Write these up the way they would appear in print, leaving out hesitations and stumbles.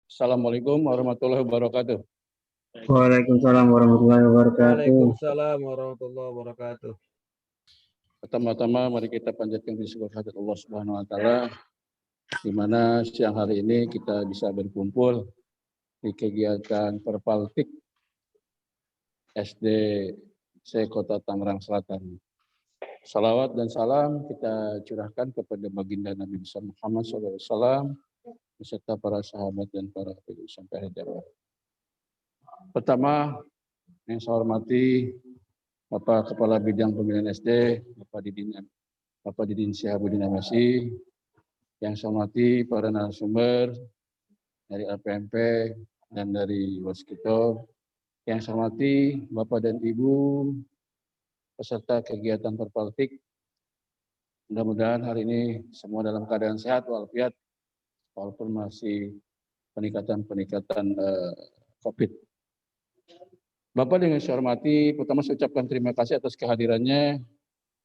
Assalamualaikum warahmatullahi wabarakatuh. Waalaikumsalam warahmatullahi wabarakatuh. Waalaikumsalam warahmatullahi wabarakatuh. Pertama-tama mari kita panjatkan puji syukur kehadirat Allah Subhanahu wa taala di mana siang hari ini kita bisa berkumpul di kegiatan Perpaltik SD Kota Tangerang Selatan. Salawat dan salam kita curahkan kepada baginda Nabi besar Muhammad SAW beserta para sahabat dan para pengikut sampai akhir zaman. Pertama, yang saya hormati Bapak Kepala Bidang Pembinaan SD, Bapak Didin Syihabuddin MSI, yang saya hormati para narasumber dari LPMP dan dari Waskito, yang saya hormati Bapak dan Ibu peserta kegiatan Perpaltik. Mudah-mudahan hari ini semua dalam keadaan sehat walafiat, walaupun masih peningkatan COVID. Bapak dengan saya hormati, pertama saya ucapkan terima kasih atas kehadirannya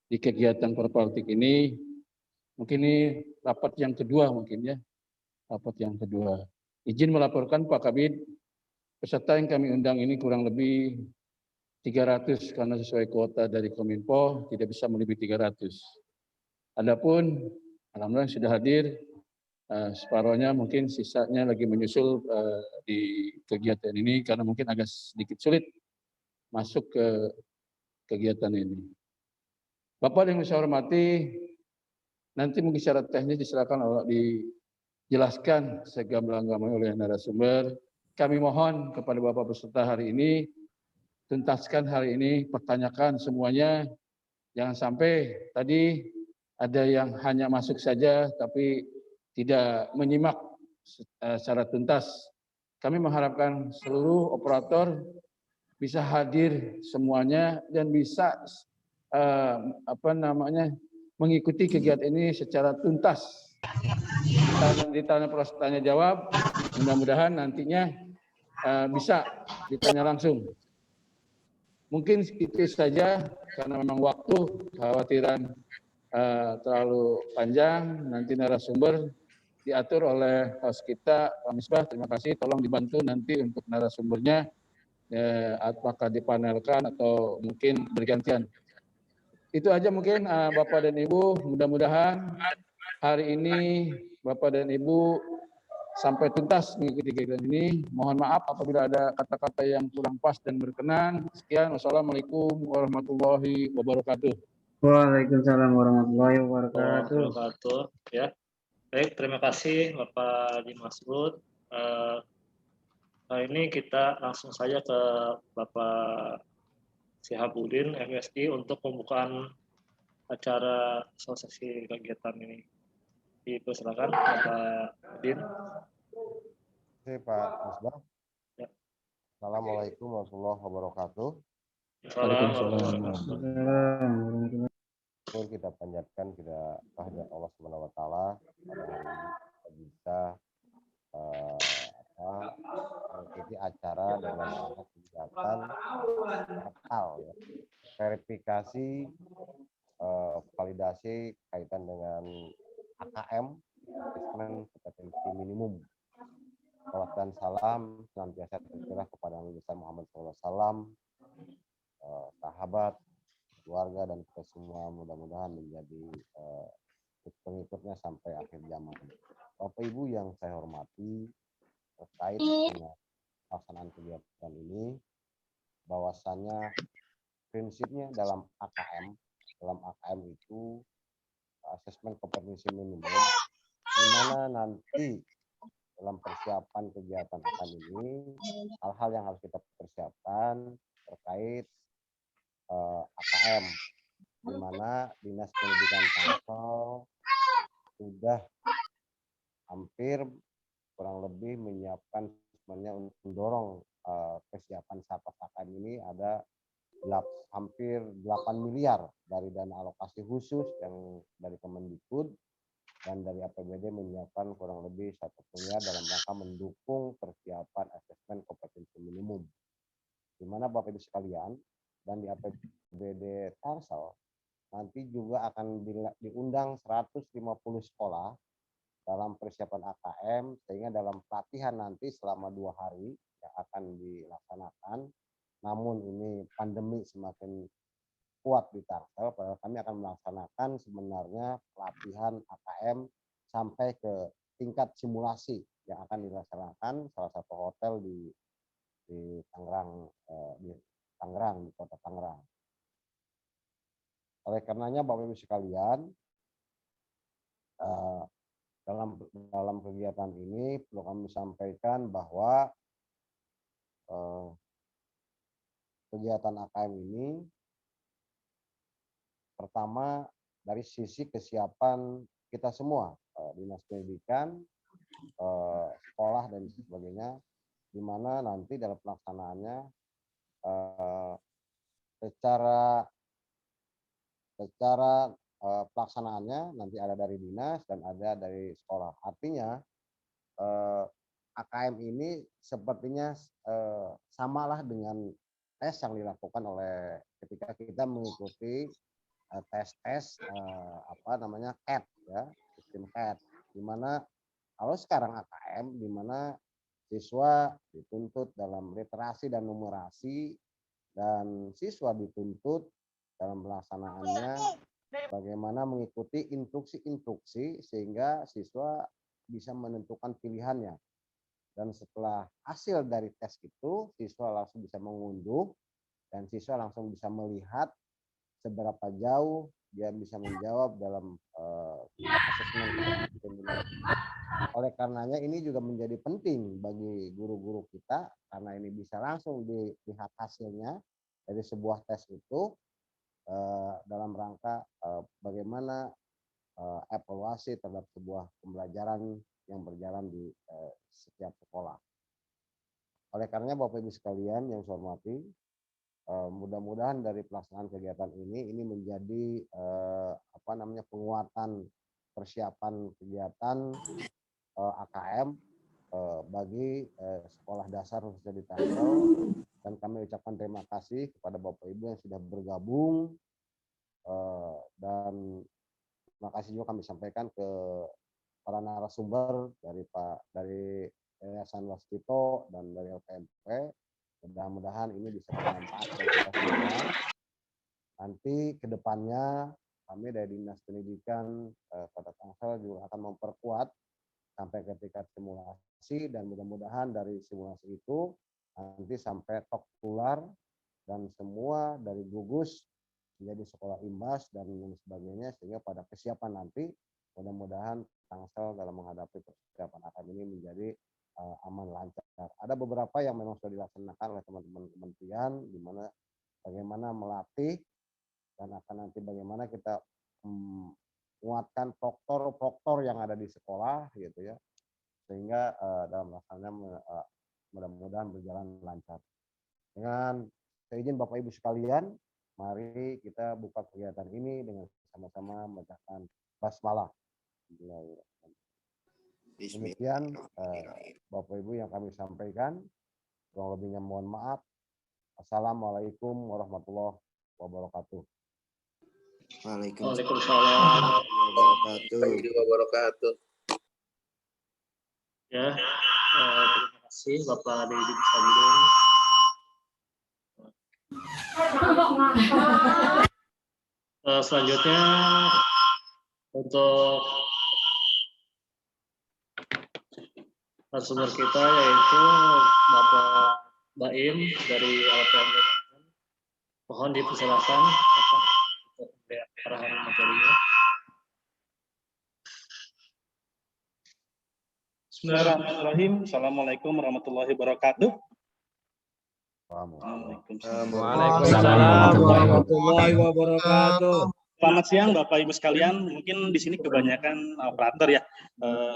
di kegiatan Perpaltik ini. Mungkin ini rapat yang kedua rapat yang kedua. Izin melaporkan Pak Kabid, peserta yang kami undang ini kurang lebih 300 karena sesuai kuota dari Kominfo tidak bisa melebihi 300. Adapun alhamdulillah sudah hadir separuhnya, mungkin sisanya lagi menyusul di kegiatan ini karena mungkin agak sedikit sulit masuk ke kegiatan ini. Bapak yang saya hormati, nanti mungkin secara teknis dijelaskan segamblang-gamblangnya oleh narasumber. Kami mohon kepada Bapak peserta hari ini, tuntaskan hari ini, pertanyakan semuanya. Jangan sampai tadi ada yang hanya masuk saja tapi tidak menyimak secara tuntas. Kami mengharapkan seluruh operator bisa hadir semuanya dan bisa mengikuti kegiatan ini secara tuntas. Ditanya proses tanya jawab, mudah-mudahan nantinya bisa ditanya langsung. Mungkin itu saja karena memang waktu kekhawatiran terlalu panjang, nanti narasumber diatur oleh host kita, Pak Misbah. Terima kasih, tolong dibantu nanti untuk narasumbernya apakah dipanelkan atau mungkin bergantian. Itu aja mungkin Bapak dan Ibu, mudah-mudahan hari ini Bapak dan Ibu sampai tuntas mengikuti kegiatan ini. Mohon maaf apabila ada kata-kata yang kurang pas dan berkenan. Sekian, wassalamualaikum warahmatullahi wabarakatuh. Waalaikumsalam warahmatullahi wabarakatuh. Ya, baik, terima kasih Bapak Haji Masud. Hari ini kita langsung saja ke Bapak Syihabuddin MSI untuk pembukaan acara sesi kegiatan ini. Dipersilakan Bapak Din. Oke Pak Misbah. Ya. Assalamualaikum warahmatullahi wabarakatuh. Waalaikumsalam. Kita panjatkan kehadirat Allah Subhanahu wa taala pada hari ini kita bisa mengikuti acara dengan kegiatan portal ya. Verifikasi validasi kaitan dengan AKM, asesmen kompetensi minimum. Salam dan salam senantiasa tercurah kepada Nabi besar Muhammad SAW, sahabat, keluarga, dan kita semua mudah-mudahan menjadi pengikutnya sampai akhir zaman. Bapak Ibu yang saya hormati, terkait dengan pelaksanaan kegiatan ini, bahwasannya prinsipnya dalam AKM itu asesmen kompetensi minimum, di mana nanti dalam persiapan kegiatan AKM ini hal-hal yang harus kita persiapkan terkait AKM, di mana Dinas Pendidikan Tangsel sudah hampir kurang lebih menyiapkan sebenarnya untuk mendorong kesiapan saat AKM ini ada hampir 8 miliar dari dana alokasi khusus yang dari Kemendikbud dan dari APBD menyiapkan kurang lebih 1 miliar dalam rangka mendukung persiapan asesmen kompetensi minimum. Di mana Bapak Ibu sekalian, dan di APBD Tangsel nanti juga akan diundang 150 sekolah dalam persiapan AKM, sehingga dalam pelatihan nanti selama 2 hari yang akan dilaksanakan, namun ini pandemi semakin kuat di Tangsel, padahal kami akan melaksanakan sebenarnya pelatihan AKM sampai ke tingkat simulasi yang akan dilaksanakan salah satu hotel di Tangerang, di kota Tangerang. Oleh karenanya Bapak Ibu sekalian, dalam kegiatan ini perlu kami sampaikan bahwa kegiatan AKM ini pertama dari sisi kesiapan kita semua, dinas pendidikan, sekolah dan sebagainya, di mana nanti dalam pelaksanaannya secara pelaksanaannya nanti ada dari dinas dan ada dari sekolah. Artinya AKM ini sepertinya samalah dengan tes yang dilakukan oleh ketika kita mengikuti tes CAT ya, sistem CAT, di mana kalau sekarang AKM di mana siswa dituntut dalam literasi dan numerasi, dan siswa dituntut dalam pelaksanaannya bagaimana mengikuti instruksi-instruksi sehingga siswa bisa menentukan pilihannya. Dan setelah hasil dari tes itu, siswa langsung bisa mengunduh dan siswa langsung bisa melihat seberapa jauh dia bisa menjawab dalam asesmen. Oleh karenanya ini juga menjadi penting bagi guru-guru kita karena ini bisa langsung dilihat hasilnya dari sebuah tes itu dalam rangka bagaimana evaluasi terhadap sebuah pembelajaran yang berjalan di setiap sekolah. Oleh karenanya Bapak Ibu sekalian yang saya hormati, mudah-mudahan dari pelaksanaan kegiatan ini menjadi penguatan persiapan kegiatan AKM bagi sekolah dasar khususnya di Tangsel, dan kami ucapkan terima kasih kepada Bapak Ibu yang sudah bergabung, dan terima kasih juga kami sampaikan ke para narasumber dari Yayasan Waskito dan dari LPMP. Mudah-mudahan ini bisa bermanfaat bagi kita semua. Nanti ke depannya kami dari Dinas Pendidikan Kota Tangsel juga akan memperkuat sampai ke tingkat simulasi, dan mudah-mudahan dari simulasi itu nanti sampai top tular dan semua dari gugus menjadi sekolah imbas dan sebagainya, sehingga pada kesiapan nanti mudah-mudahan Tangsel dalam menghadapi persiapan AKM ini menjadi aman lancar. Ada beberapa yang memang sudah dilaksanakan oleh teman-teman kementerian, di mana bagaimana melatih dan akan nanti bagaimana kita menguatkan proktor yang ada di sekolah gitu ya, sehingga dalam melaksanakannya mudah-mudahan berjalan lancar. Dengan seizin Bapak Ibu sekalian, mari kita buka kegiatan ini dengan sama-sama membacakan basmalah. Demikian Bapak Ibu yang kami sampaikan, kurang lebihnya mohon maaf. Assalamualaikum warahmatullahi wabarakatuh. Waalaikumsalam warahmatullahi wabarakatuh. Ya, terima kasih Bapak Deddy Sabudin. Selanjutnya untuk narasumber kita yaitu Bapak Baim dari LPMP. Mohon dipersilakan Bapak untuk arahan materinya. Bismillahirrahmanirrahim. Assalamualaikum warahmatullahi wabarakatuh. Waalaikumsalam warahmatullahi wabarakatuh. Selamat siang Bapak Ibu sekalian. Mungkin di sini kebanyakan operator ya.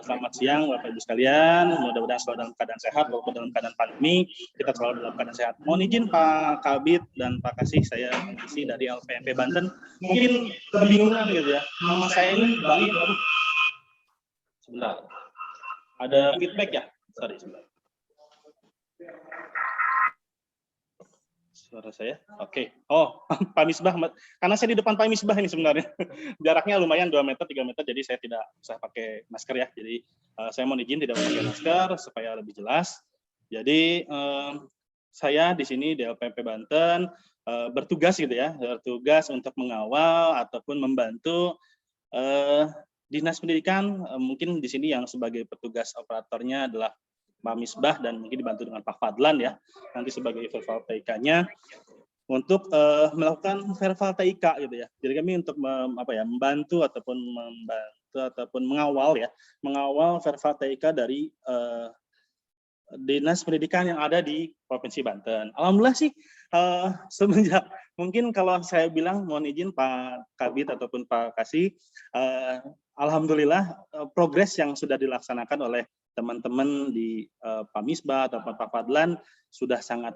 Selamat siang Bapak Ibu sekalian. Mudah-mudahan selalu dalam keadaan sehat walaupun dalam keadaan pandemi. Kita selalu dalam keadaan sehat. Mohon izin Pak Kabid dan Pak Kasih, saya isi dari LPMP Banten. Mungkin kebingungan gitu ya. Nama saya ini Baim. Sebentar. Ada feedback ya? Sorry, sebentar. Suara saya? Oke. Oh, Pak Misbah. Karena saya di depan Pak Misbah ini sebenarnya. Jaraknya lumayan 2 meter, 3 meter, jadi saya tidak usah pakai masker ya. Jadi saya mohon izin tidak pakai masker supaya lebih jelas. Jadi saya di sini di LPP Banten bertugas gitu ya, bertugas untuk mengawal ataupun membantu Dinas Pendidikan. Mungkin di sini yang sebagai petugas operatornya adalah Pak Misbah dan mungkin dibantu dengan Pak Fadlan ya, nanti sebagai verbal TIK-nya untuk melakukan verbal TIK gitu ya. Jadi kami untuk membantu ataupun mengawal verbal TIK dari Dinas Pendidikan yang ada di Provinsi Banten. Alhamdulillah sih semenjak mungkin kalau saya bilang mohon izin Pak Kabid ataupun Pak Kasih, alhamdulillah progres yang sudah dilaksanakan oleh teman-teman di Pak Misbah atau Pak Fadlan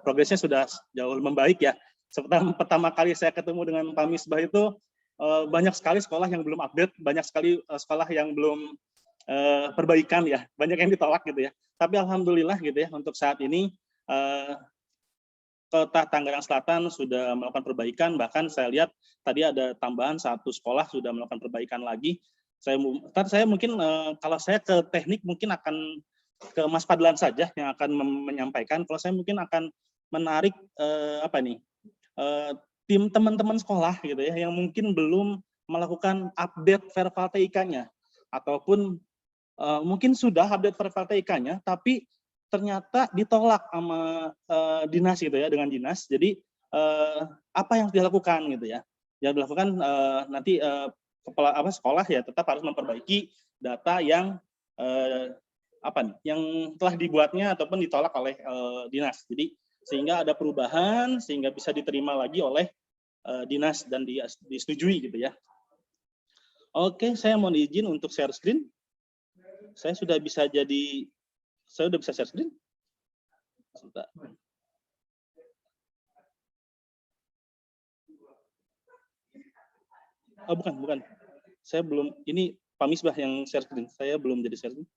progresnya sudah jauh membaik ya. Seperti pertama kali saya ketemu dengan Pak Misbah itu banyak sekali sekolah yang belum update, banyak sekali sekolah yang belum perbaikan ya, banyak yang ditolak gitu ya. Tapi alhamdulillah gitu ya untuk saat ini Kota Tangerang Selatan sudah melakukan perbaikan, bahkan saya lihat tadi ada tambahan 1 sekolah sudah melakukan perbaikan lagi. Saya mungkin kalau saya ke teknik mungkin akan ke Mas Fadlan saja yang akan menyampaikan. Kalau saya mungkin akan menarik tim teman-teman sekolah gitu ya yang mungkin belum melakukan update verbal TIK-nya ataupun mungkin sudah update verbal TIK-nya tapi ternyata ditolak sama dinas gitu ya, dengan dinas. Jadi apa yang dilakukan gitu ya? Yang dilakukan nanti kepala sekolah ya tetap harus memperbaiki data yang yang telah dibuatnya ataupun ditolak oleh dinas. Jadi sehingga ada perubahan sehingga bisa diterima lagi oleh dinas dan disetujui gitu ya. Oke, saya mohon izin untuk share screen. Saya sudah bisa share screen. Sebentar. Oh, bukan. Saya belum, ini Pak Misbah yang share screen. Saya belum jadi share screen.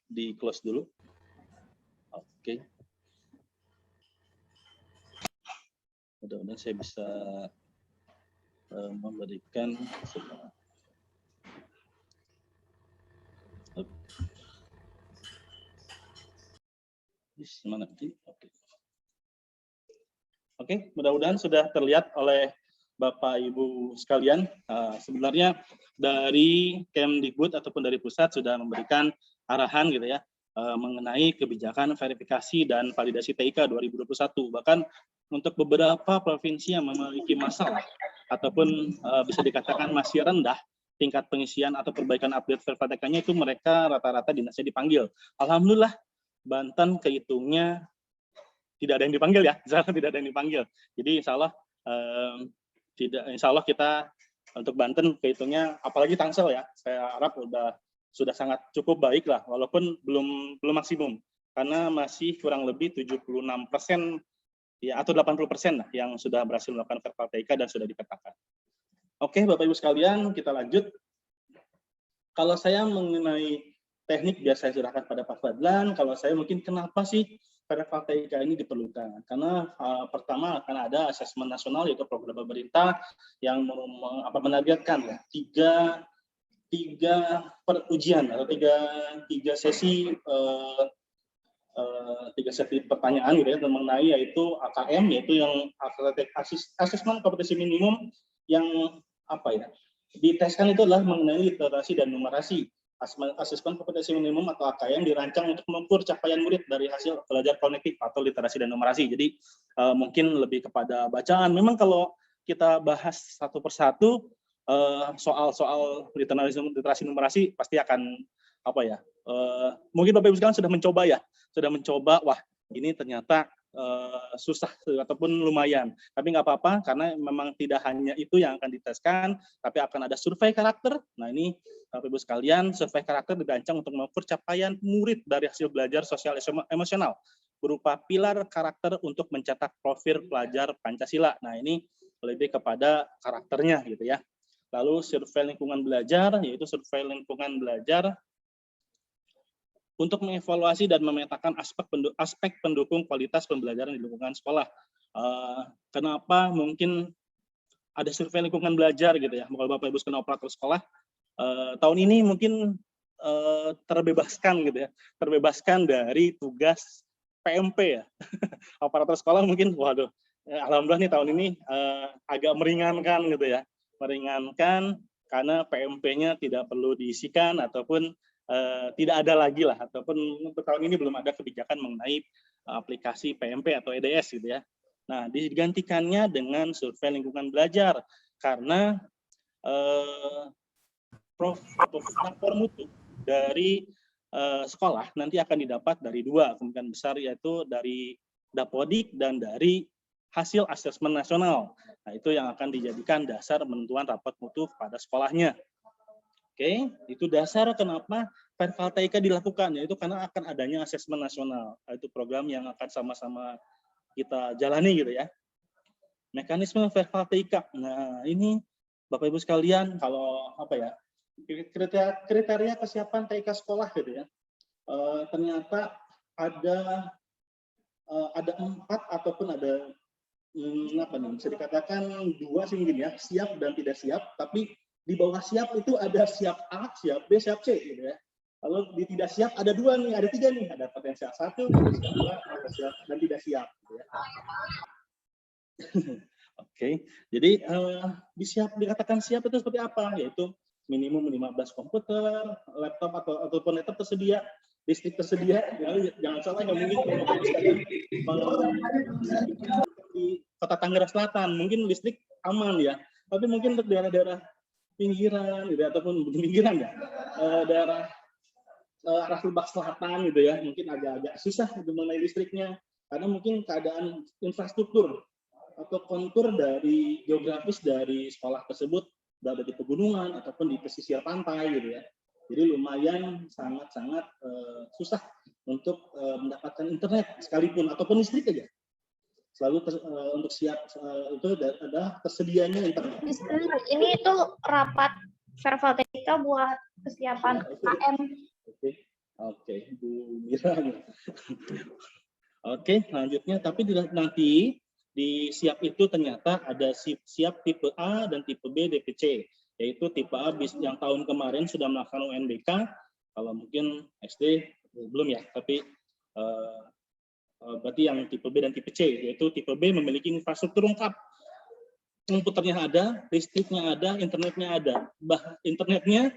Di close dulu. Oke. Mudah-mudahan saya bisa memberikan mana ini? Oke, mudah-mudahan sudah terlihat oleh Bapak Ibu sekalian. Sebenarnya dari Kemdikbud ataupun dari pusat sudah memberikan arahan gitu ya mengenai kebijakan verifikasi dan validasi TIK 2021. Bahkan untuk beberapa provinsi yang memiliki masalah ataupun bisa dikatakan masih rendah tingkat pengisian atau perbaikan update verbal TIK-nya itu mereka rata-rata dinasnya dipanggil. Alhamdulillah Banten kehitungnya tidak ada yang dipanggil ya, tidak ada yang dipanggil. Jadi insya Allah kita untuk Banten kehitungnya, apalagi Tangsel ya, saya harap sudah sangat cukup baik lah, walaupun belum maksimum, karena masih kurang lebih 76% ya atau 80% lah yang sudah berhasil melakukan verbal TIK dan sudah dipetakan. Oke, Bapak Ibu sekalian, kita lanjut. Kalau saya mengenai teknik biar saya serahkan pada Pak Fadlan. Kalau saya mungkin kenapa sih verbal TIK ini diperlukan? Karena pertama akan ada asesmen nasional yaitu program pemerintah yang menargetkan ya, tiga perujian atau tiga sesi pertanyaan gitu ya mengenai yaitu AKM yaitu yang asesmen kompetensi minimum yang diteskan itu adalah mengenai literasi dan numerasi. Asesmen kompetensi minimum atau AKM dirancang untuk mengukur capaian murid dari hasil belajar kognitif atau literasi dan numerasi. Jadi mungkin lebih kepada bacaan. Memang kalau kita bahas satu persatu soal literasi numerasi pasti akan mungkin Bapak Ibu sekalian sudah mencoba wah ini ternyata susah ataupun lumayan, tapi nggak apa-apa karena memang tidak hanya itu yang akan diteskan, tapi akan ada survei karakter. Nah ini Bapak Ibu sekalian, survei karakter dirancang untuk mengukur capaian murid dari hasil belajar sosial emosional berupa pilar karakter untuk mencetak profil pelajar Pancasila. Nah ini lebih kepada karakternya gitu ya. Lalu survei lingkungan belajar, yaitu survei lingkungan belajar untuk mengevaluasi dan memetakan aspek pendukung kualitas pembelajaran di lingkungan sekolah. Kenapa mungkin ada survei lingkungan belajar gitu ya, kalau Bapak Ibu sekalian operator sekolah, tahun ini mungkin terbebaskan gitu ya, terbebaskan dari tugas PMP ya. Operator sekolah mungkin, waduh, alhamdulillah nih tahun ini agak meringankan gitu ya, meringankan karena PMP-nya tidak perlu diisikan ataupun tidak ada lagi lah, ataupun untuk tahun ini belum ada kebijakan mengenai aplikasi PMP atau EDS gitu ya. Nah, digantikannya dengan survei lingkungan belajar karena rapor mutu dari sekolah nanti akan didapat dari dua kemungkinan besar, yaitu dari Dapodik dan dari hasil asesmen nasional. Nah, itu yang akan dijadikan dasar penentuan rapor mutu pada sekolahnya. Oke, itu dasar kenapa Perval TIK dilakukan, yaitu karena akan adanya asesmen nasional. Itu program yang akan sama-sama kita jalani gitu ya. Mekanisme Perval TIK. Nah, ini Bapak Ibu sekalian, kalau apa ya, kriteria kesiapan TIK sekolah gitu ya. Ternyata ada 4 ataupun ada apa nih, bisa dikatakan 2 sih mungkin ya, siap dan tidak siap. Tapi di bawah siap itu ada siap A, siap B, siap C gitu ya. Kalau di tidak siap ada 2 nih, ada 3 nih, ada potensial 1, potensial 2, ada siap dan tidak siap gitu ya. Oke, jadi dikatakan siap itu seperti apa? Yaitu minimum 15 komputer, laptop ataupun laptop tersedia, listrik tersedia. Jangan salah, nggak mungkin di Kota Tangerang Selatan mungkin listrik aman ya, tapi mungkin untuk daerah-daerah pinggiran gitu, ataupun pinggiran ya, daerah arah Lebak Selatan gitu ya, mungkin agak-agak susah untuk mengenai listriknya karena mungkin keadaan infrastruktur atau kontur dari geografis dari sekolah tersebut berada di pegunungan ataupun di pesisir pantai gitu ya. Jadi lumayan sangat-sangat susah untuk mendapatkan internet sekalipun ataupun listrik aja. Selalu untuk siap itu ada tersedianya internet. Ini itu rapat Perval TIK buat kesiapan KM. Oke, Bu Mira. Oke, lanjutnya. Tapi nanti di siap itu ternyata ada siap tipe A dan tipe B DPC, yaitu tipe A yang tahun kemarin sudah melakukan UNBK, kalau mungkin SD belum ya, tapi berarti yang tipe B dan tipe C, yaitu tipe B memiliki infrastruktur lengkap, komputernya ada, listriknya ada, internetnya ada. Internetnya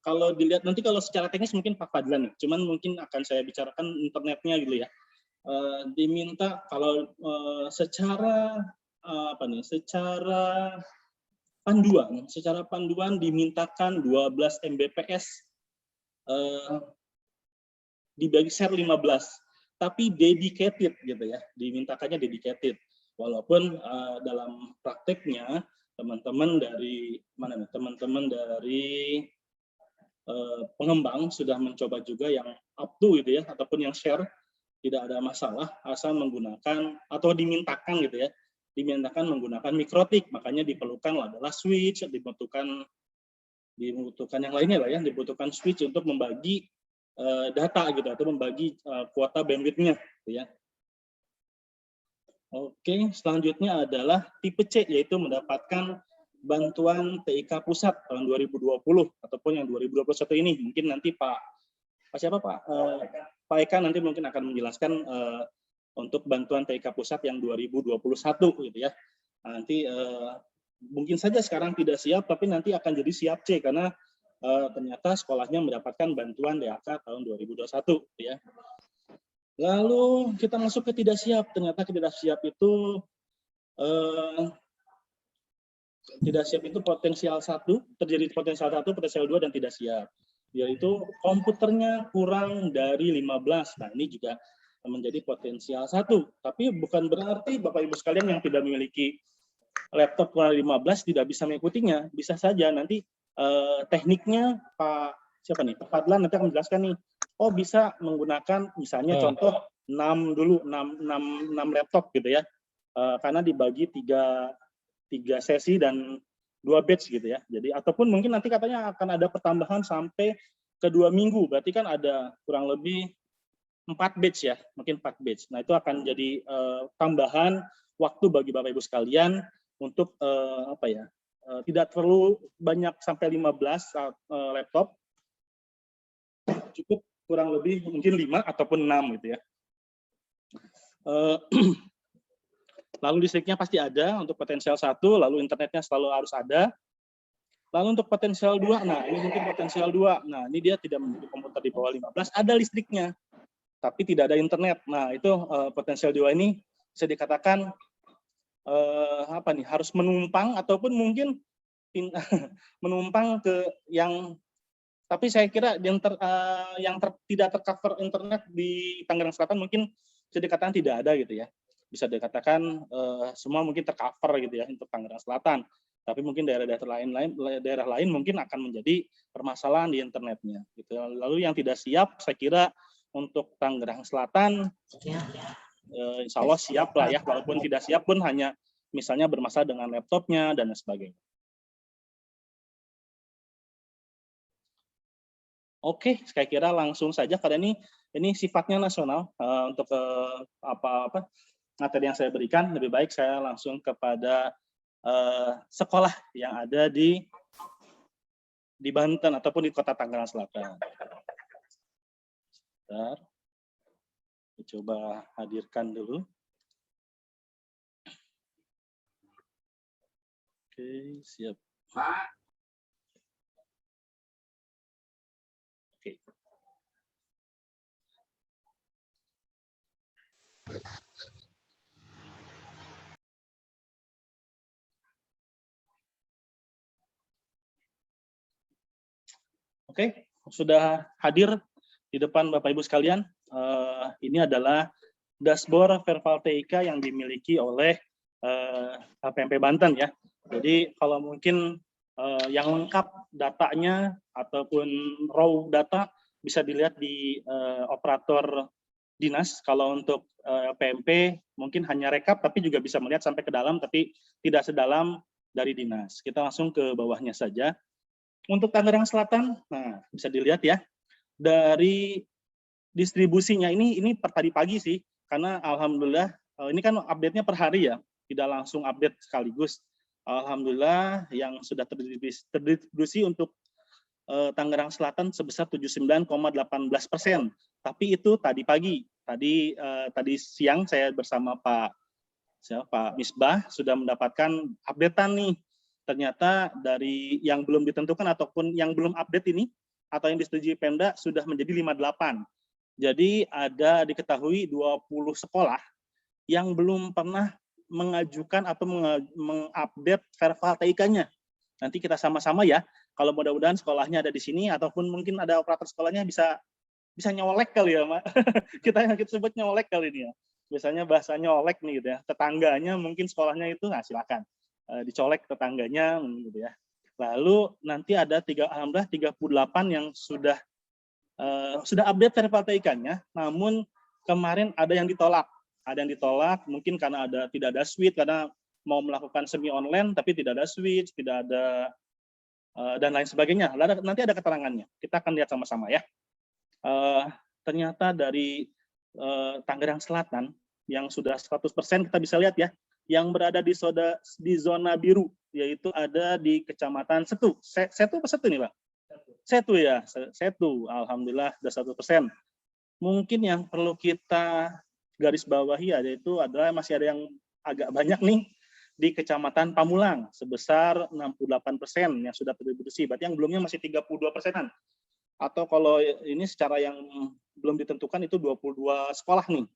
kalau dilihat nanti, kalau secara teknis mungkin Pak Fadlan, cuman mungkin akan saya bicarakan internetnya gitu ya. Diminta kalau secara panduan dimintakan 12 Mbps, dibagi share 15, tapi dedicated gitu ya, dimintakannya dedicated. Walaupun dalam prakteknya teman-teman dari pengembang sudah mencoba juga yang up to gitu ya, ataupun yang share, tidak ada masalah asal menggunakan atau dimintakan gitu ya, dimintakan menggunakan mikrotik. Makanya diperlukan adalah switch, dibutuhkan yang lainnya lah ya, dibutuhkan switch untuk membagi data gitu, atau membagi kuota bandwidth-nya gitu ya. Oke, selanjutnya adalah tipe C, yaitu mendapatkan bantuan TIK pusat tahun 2020 ataupun yang 2021 ini. Mungkin nanti Pak Eka nanti mungkin akan menjelaskan untuk bantuan TIK pusat yang 2021 gitu ya. Nanti mungkin saja sekarang tidak siap, tapi nanti akan jadi siap C karena ternyata sekolahnya mendapatkan bantuan DAK tahun 2021 gitu ya. Lalu kita masuk ke tidak siap. Ternyata tidak siap itu potensial 1, terjadi potensial 1, potensial 2 dan tidak siap. Yaitu komputernya kurang dari 15. Nah, ini juga menjadi potensial 1. Tapi bukan berarti Bapak Ibu sekalian yang tidak memiliki laptop kurang dari 15 tidak bisa mengikutinya. Bisa saja nanti tekniknya Pak Fadlan nanti akan menjelaskan nih. Oh, bisa menggunakan misalnya contoh 6 laptop gitu ya. Karena dibagi 3 sesi dan 2 batch gitu ya. Jadi ataupun mungkin nanti katanya akan ada pertambahan sampai kedua minggu, berarti kan ada kurang lebih 4 batch ya, mungkin 4 batch. Nah, itu akan jadi tambahan waktu bagi Bapak Ibu sekalian untuk tidak terlalu banyak sampai 15 laptop, cukup kurang lebih mungkin 5 ataupun 6 gitu ya. Lalu listriknya pasti ada untuk potensial 1, lalu internetnya selalu harus ada. Lalu untuk potensial 2, nah ini mungkin potensial 2. Nah, ini dia tidak memiliki komputer di bawah 15, ada listriknya, tapi tidak ada internet. Nah, itu potensial 2 ini bisa dikatakan harus menumpang ataupun mungkin menumpang ke yang, tapi saya kira yang tidak tercover internet di Tangerang Selatan mungkin bisa dikatakan tidak ada gitu ya. Bisa dikatakan semua mungkin tercover gitu ya untuk Tangerang Selatan. Tapi mungkin daerah lain mungkin akan menjadi permasalahan di internetnya gitu. Lalu yang tidak siap saya kira untuk Tangerang Selatan insya Allah siap lah ya, walaupun tidak siap pun hanya misalnya bermasalah dengan laptopnya dan sebagainya. Oke, saya kira langsung saja karena ini sifatnya nasional untuk materi yang saya berikan, lebih baik saya langsung kepada sekolah yang ada di Banten ataupun di Kota Tangerang Selatan. Bentar. Coba hadirkan dulu. Oke, siap. Oke. Oke, sudah hadir di depan Bapak Ibu sekalian. Ini adalah dashboard Verval TIK yang dimiliki oleh HPMP Banten ya. Jadi kalau mungkin yang lengkap datanya ataupun raw data bisa dilihat di operator dinas. Kalau untuk PMP mungkin hanya rekap, tapi juga bisa melihat sampai ke dalam, tapi tidak sedalam dari dinas. Kita langsung ke bawahnya saja. Untuk Tangerang Selatan, nah bisa dilihat ya, dari distribusinya ini per tadi pagi sih, karena alhamdulillah ini kan update-nya per hari ya, tidak langsung update sekaligus. Alhamdulillah yang sudah terdistribusi untuk Tangerang Selatan sebesar 79,18%. Tapi itu tadi pagi, tadi siang saya bersama Pak Misbah sudah mendapatkan update-an nih. Ternyata dari yang belum ditentukan ataupun yang belum update ini atau yang disetujui Pemda sudah menjadi 58. Jadi ada diketahui 20 sekolah yang belum pernah mengajukan atau mengupdate Verval TIK-nya. Nanti kita sama-sama ya, kalau mudah-mudahan sekolahnya ada di sini ataupun mungkin ada operator sekolahnya bisa nyolek kali ya, Mak. kita sebut nyolek kali ini ya. Biasanya bahasa nyolek nih gitu ya. Tetangganya mungkin sekolahnya itu, nah silakan dicolek tetangganya gitu ya. Lalu nanti ada 38 yang sudah update Verval TIK-nya, namun kemarin ada yang ditolak. Ada yang ditolak mungkin karena tidak ada switch, karena mau melakukan semi online tapi tidak ada switch, tidak ada dan lain sebagainya. Nanti ada keterangannya. Kita akan lihat sama-sama ya. Ternyata dari Tangerang Selatan yang sudah 100% kita bisa lihat ya, yang berada di zona biru, yaitu ada di Kecamatan Setu. Setu apa Setu nih, Pak? Setu ya, Setu. Alhamdulillah sudah 100%. Mungkin yang perlu kita garis bawahi yaitu adalah masih ada yang agak banyak nih di Kecamatan Pamulang sebesar 68% yang sudah terdistribusi. Berarti yang belumnya masih 32%-an. Atau kalau ini secara yang belum ditentukan itu 22 sekolah nih.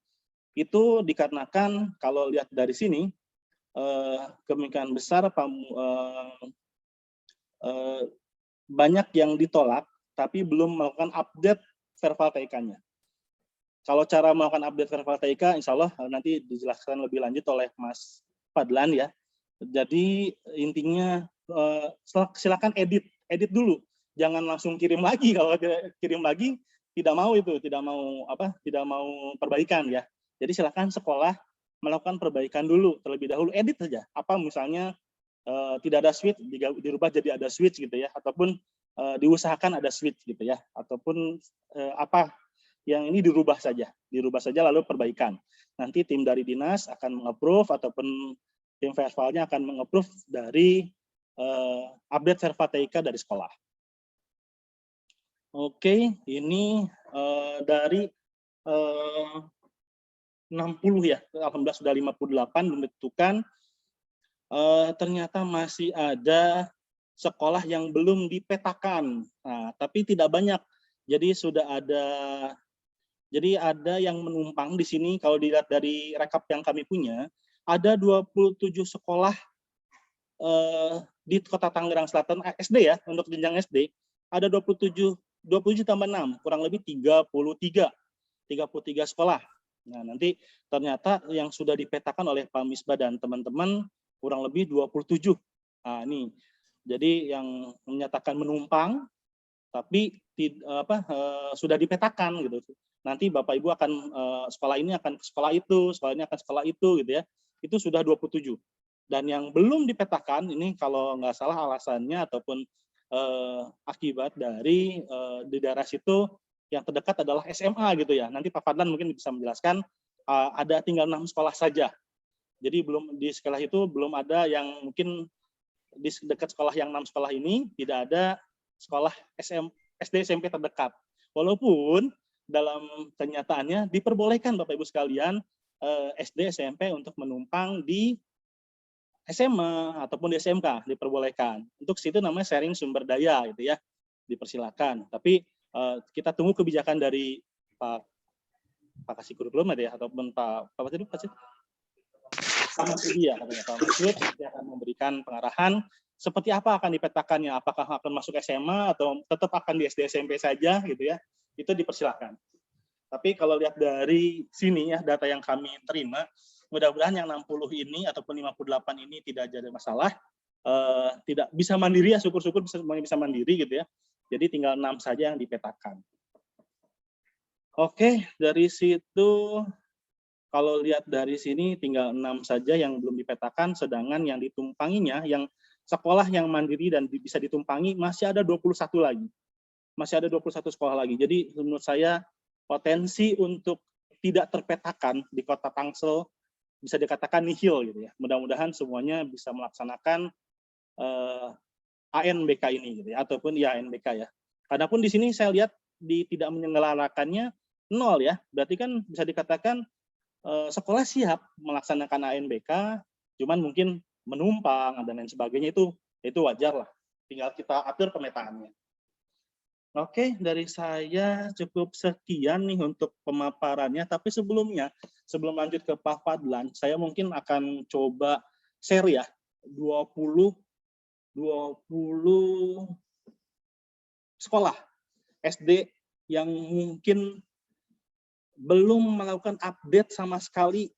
Itu dikarenakan kalau lihat dari sini kemungkinan besar banyak yang ditolak tapi belum melakukan update Verval TIK-nya. Kalau cara melakukan update Verval TIK, insya Allah nanti dijelaskan lebih lanjut oleh Mas Fadlan ya. Jadi intinya silakan edit dulu, jangan langsung kirim lagi. Kalau kirim lagi tidak mau perbaikan ya. Jadi silakan sekolah melakukan perbaikan dulu terlebih dahulu, edit saja. Apa misalnya tidak ada switch dirubah jadi ada switch gitu ya, ataupun diusahakan ada switch gitu ya, ataupun apa yang ini dirubah saja lalu perbaikan. Nanti tim dari dinas akan meng-approve ataupun tim vervalnya akan meng-approve dari update Verval TIK dari sekolah. Oke, ini dari 60 ya, alhamdulillah sudah 58 belum ditentukan. Ternyata masih ada sekolah yang belum dipetakan, nah, tapi tidak banyak. Jadi ada yang menumpang di sini. Kalau dilihat dari rekap yang kami punya, ada 27 sekolah di Kota Tangerang Selatan SD ya, untuk jenjang SD ada 27 tambah 6, kurang lebih 33 sekolah. Nah, nanti ternyata yang sudah dipetakan oleh Pak Misbah dan teman-teman kurang lebih 27. Nah, ini jadi yang menyatakan menumpang tapi sudah dipetakan gitu. Nanti Bapak Ibu akan sekolah ini akan ke sekolah itu, sekolah ini akan sekolah itu gitu ya. Itu sudah 27. Dan yang belum dipetakan ini kalau nggak salah alasannya ataupun akibat dari di daerah situ yang terdekat adalah SMA gitu ya. Nanti Pak Fadlan mungkin bisa menjelaskan, ada tinggal 6 sekolah saja. Jadi belum di sekolah itu belum ada yang mungkin di dekat sekolah yang 6 sekolah ini tidak ada sekolah SD SMP terdekat. Walaupun dalam kenyataannya diperbolehkan Bapak Ibu sekalian SD SMP untuk menumpang di SMA ataupun di SMK diperbolehkan. Untuk situ namanya sharing sumber daya gitu ya. Dipersilakan. Tapi kita tunggu kebijakan dari Pak Kasih Kurikulum ya ataupun Pak Masud ya, Pak Masud dia akan memberikan pengarahan seperti apa akan dipetakannya, apakah akan masuk SMA atau tetap akan di SD SMP saja gitu ya. Itu dipersilakan. Tapi kalau lihat dari sini ya data yang kami terima, mudah-mudahan yang 60 ini ataupun 58 ini tidak jadi masalah, tidak bisa mandiri ya, syukur-syukur bisa mandiri gitu ya. Jadi tinggal 6 saja yang dipetakan. Oke, dari situ kalau lihat dari sini tinggal 6 saja yang belum dipetakan, sedangkan yang ditumpanginya, yang sekolah yang mandiri dan bisa ditumpangi masih ada 21 lagi. Masih ada 21 sekolah lagi. Jadi menurut saya potensi untuk tidak terpetakan di Kota Tangsel bisa dikatakan nihil gitu ya. Mudah-mudahan semuanya bisa melaksanakan ANBK ini gitu ya, ataupun ANBK ya. Adapun di sini saya lihat tidak menyelenggarakannya 0 ya. Berarti kan bisa dikatakan sekolah siap melaksanakan ANBK, cuman mungkin menumpang dan lain sebagainya itu wajar lah. Tinggal kita atur pemetaannya. Oke, dari saya cukup sekian nih untuk pemaparannya. Tapi sebelum lanjut ke Pak Fadlan, saya mungkin akan coba share ya 20 sekolah SD yang mungkin belum melakukan update sama sekali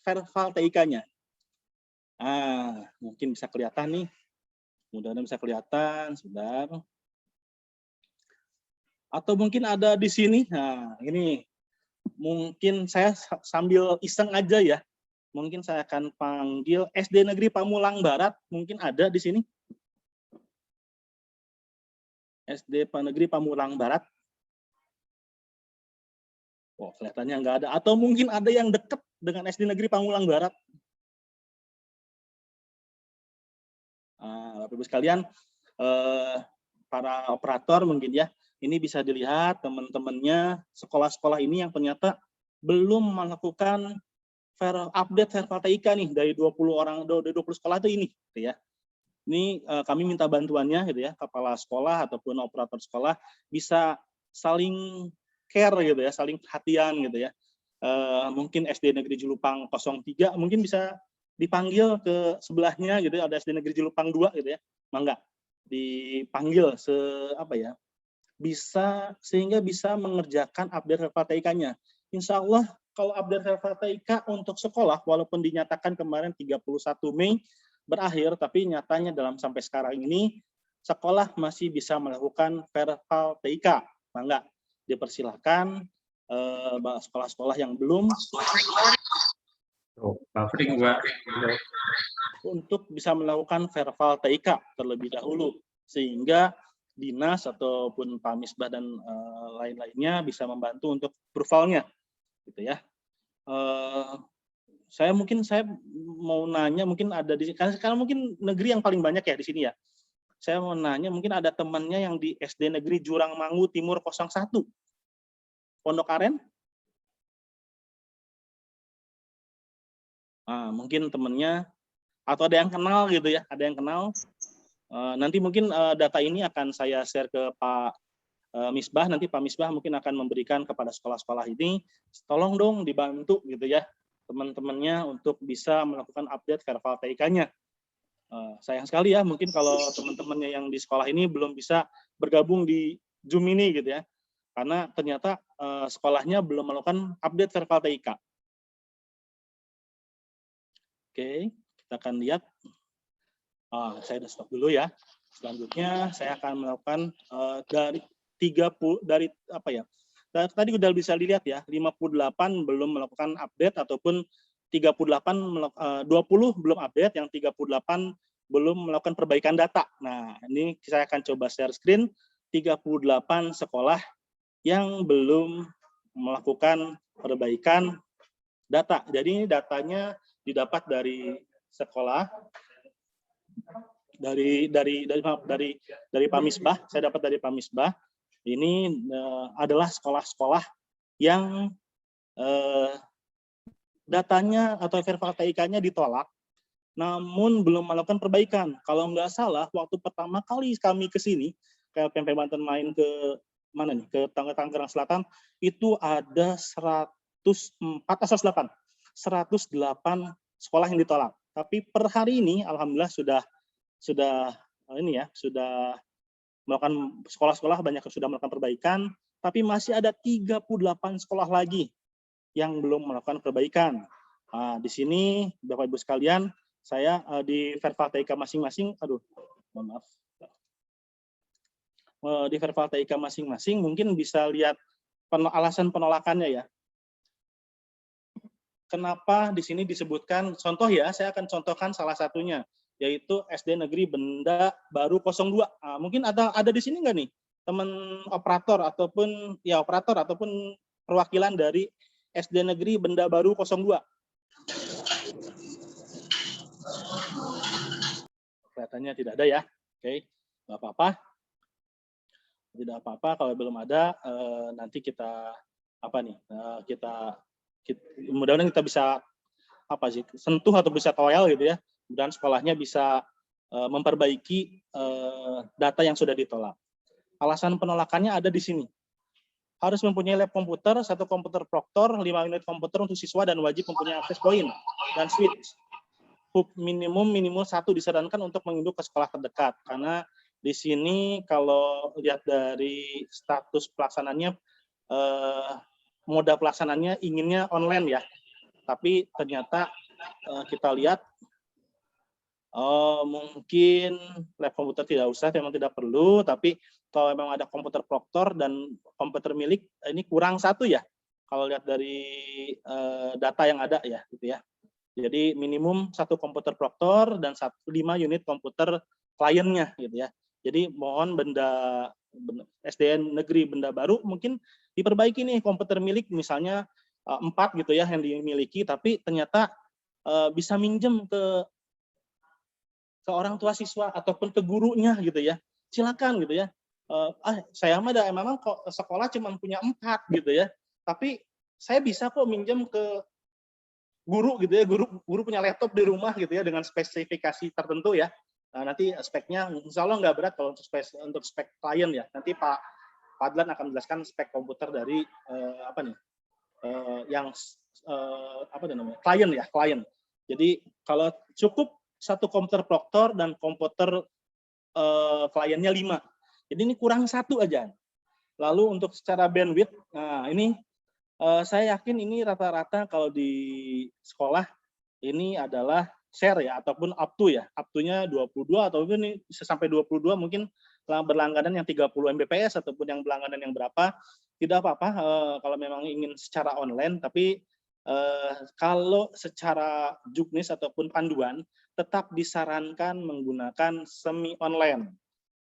Verval TIK-nya. Nah, mungkin bisa kelihatan nih. Mudah-mudahan bisa kelihatan, sebentar. Atau mungkin ada di sini. Nah, ini mungkin saya sambil iseng aja ya. Mungkin saya akan panggil SD Negeri Pamulang Barat, mungkin ada di sini. SD Negeri Pamulang Barat. Oh, kelihatannya nggak ada. Atau mungkin ada yang dekat dengan SD Negeri Pamulang Barat. Bapak Ibu sekalian, para operator mungkin ya, ini bisa dilihat teman-temannya sekolah-sekolah ini yang ternyata belum melakukan update Verval TIK nih dari 20 sekolah itu ini, gitu ya. Ini kami minta bantuannya, gitu ya, kepala sekolah ataupun operator sekolah bisa saling care gitu ya, saling perhatian gitu ya. Mungkin SD Negeri Julupang 03 mungkin bisa dipanggil ke sebelahnya gitu ya, ada SD Negeri Julupang 2 gitu ya. Mangga dipanggil sehingga bisa mengerjakan update Verval TIK-nya. Insya Allah kalau update Verval TIK untuk sekolah walaupun dinyatakan kemarin 31 Mei berakhir, tapi nyatanya dalam sampai sekarang ini sekolah masih bisa melakukan Verval TIK. Mangga dipersilakan sekolah-sekolah yang belum untuk bisa melakukan Verval TIK terlebih dahulu, sehingga dinas ataupun Pak Misbah dan lain-lainnya bisa membantu untuk approval-nya, gitu ya. Saya mau nanya, mungkin ada di karena sekarang mungkin negeri yang paling banyak ya di sini ya. Saya mau nanya, mungkin ada temannya yang di SD Negeri Jurangmangu Timur 01, Pondok Aren? Mungkin temannya, atau ada yang kenal gitu ya, ada yang kenal. Nanti mungkin data ini akan saya share ke Pak Misbah, nanti Pak Misbah mungkin akan memberikan kepada sekolah-sekolah ini, tolong dong dibantu gitu ya, teman-temannya untuk bisa melakukan update verval TIK-nya. Sayang sekali ya, mungkin kalau teman-temannya yang di sekolah ini belum bisa bergabung di Zoom ini gitu ya, karena ternyata sekolahnya belum melakukan update verval TIK. Oke, kita akan lihat. Saya udah stop dulu ya. Selanjutnya saya akan melakukan tadi udah bisa dilihat ya, 58 belum melakukan update ataupun 20 belum update, yang 38 belum melakukan perbaikan data. Nah, ini saya akan coba share screen 38 sekolah yang belum melakukan perbaikan data. Jadi ini datanya didapat dari sekolah dari Pak Misbah. Saya dapat dari Pak Misbah. Ini adalah sekolah-sekolah yang datanya atau verval TIK-nya ditolak, namun belum melakukan perbaikan. Kalau nggak salah, waktu pertama kali kami ke sini, ke PMP Banten main ke mana nih, ke Tangerang Selatan, itu ada 108 sekolah yang ditolak. Tapi per hari ini, alhamdulillah sudah melakukan, sekolah-sekolah banyak yang sudah melakukan perbaikan, tapi masih ada 38 sekolah lagi yang belum melakukan perbaikan. Di sini Bapak Ibu sekalian, saya di verval TIK masing-masing, di verval TIK masing-masing mungkin bisa lihat alasan penolakannya ya. Kenapa di sini disebutkan, contoh ya, saya akan contohkan salah satunya, yaitu SD Negeri Benda Baru 02. Mungkin ada di sini nggak nih teman operator ataupun perwakilan dari SD Negeri Benda Baru 02. Kelihatannya tidak ada ya. Oke, nggak apa-apa. Tidak apa-apa kalau belum ada, nanti kita mudah-mudahan kita bisa sentuh atau bisa toel gitu ya. Dan sekolahnya bisa memperbaiki data yang sudah ditolak. Alasan penolakannya ada di sini. Harus mempunyai lab komputer, 1 komputer proktor, 5 unit komputer untuk siswa, dan wajib mempunyai akses poin dan switch. Hub minimum 1 disarankan untuk menginduk ke sekolah terdekat. Karena di sini kalau lihat dari status pelaksananya, moda pelaksananya inginnya online ya. Tapi ternyata kita lihat mungkin lab komputer tidak usah, memang tidak perlu, tapi kalau memang ada komputer proktor dan komputer milik, ini kurang 1 ya, kalau lihat dari data yang ada ya, gitu ya. Jadi minimum 1 komputer proktor dan 5 unit komputer kliennya, gitu ya. Jadi mohon SDN Negeri Benda Baru mungkin diperbaiki nih komputer milik, misalnya 4 gitu ya yang dimiliki, tapi ternyata bisa minjem ke orang tua siswa ataupun ke gurunya gitu ya, silakan gitu ya. Saya mah memang kok sekolah cuma punya 4 gitu ya, tapi saya bisa kok minjem ke guru gitu ya, guru punya laptop di rumah gitu ya dengan spesifikasi tertentu ya. Nanti speknya insya Allah nggak berat kalau untuk spek klien ya. Nanti Pak Fadlan akan menjelaskan spek komputer dari klien. Jadi kalau cukup 1 komputer proktor dan komputer kliennya 5. Jadi ini kurang 1 aja. Lalu untuk secara bandwidth, nah ini saya yakin ini rata-rata kalau di sekolah ini adalah share ya, ataupun up to ya. Up to-nya 22 ataupun ini bisa sampai 22, mungkin berlangganan yang 30 Mbps ataupun yang berlangganan yang berapa. Tidak apa-apa kalau memang ingin secara online, tapi kalau secara juknis ataupun panduan tetap disarankan menggunakan semi online.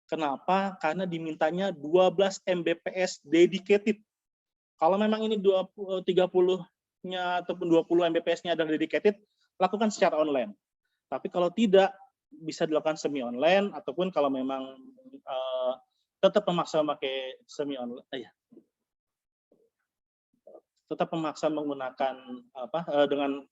Kenapa? Karena dimintanya 12 Mbps dedicated. Kalau memang ini 30-nya ataupun 20 Mbps-nya adalah dedicated, lakukan secara online. Tapi kalau tidak, bisa dilakukan semi online ataupun kalau memang tetap memaksa memakai semi online, tetap memaksa menggunakan dengan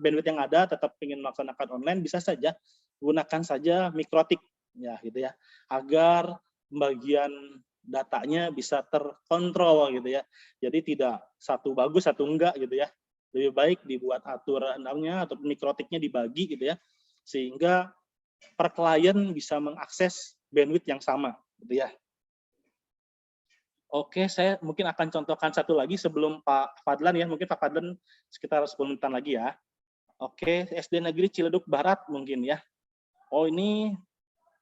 bandwidth yang ada, tetap ingin melaksanakan online, bisa saja gunakan saja mikrotik ya gitu ya, agar pembagian datanya bisa terkontrol gitu ya. Jadi tidak satu bagus satu enggak gitu ya. Lebih baik dibuat aturannya atau mikrotiknya dibagi gitu ya, sehingga per klien bisa mengakses bandwidth yang sama gitu ya. Oke, saya mungkin akan contohkan satu lagi sebelum Pak Fadlan ya, mungkin Pak Fadlan sekitar 10 menitan lagi ya. Oke, SD Negeri Ciledug Barat mungkin ya. Oh, ini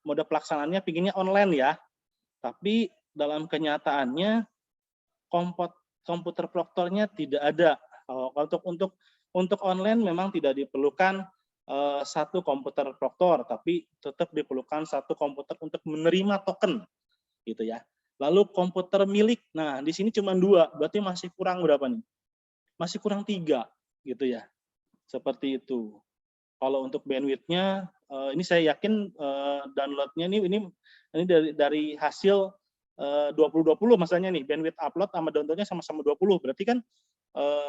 mode pelaksanaannya pinginnya online ya. Tapi dalam kenyataannya komputer proktornya tidak ada. Untuk online memang tidak diperlukan satu komputer proktor, tapi tetap diperlukan satu komputer untuk menerima token gitu ya. Lalu komputer milik, nah di sini cuma 2, berarti masih kurang berapa nih? Masih kurang 3 gitu ya. Seperti itu. Kalau untuk bandwidth-nya, ini saya yakin download-nya ini dari hasil 2020 maksudnya nih, bandwidth upload sama download-nya sama-sama 20. Berarti kan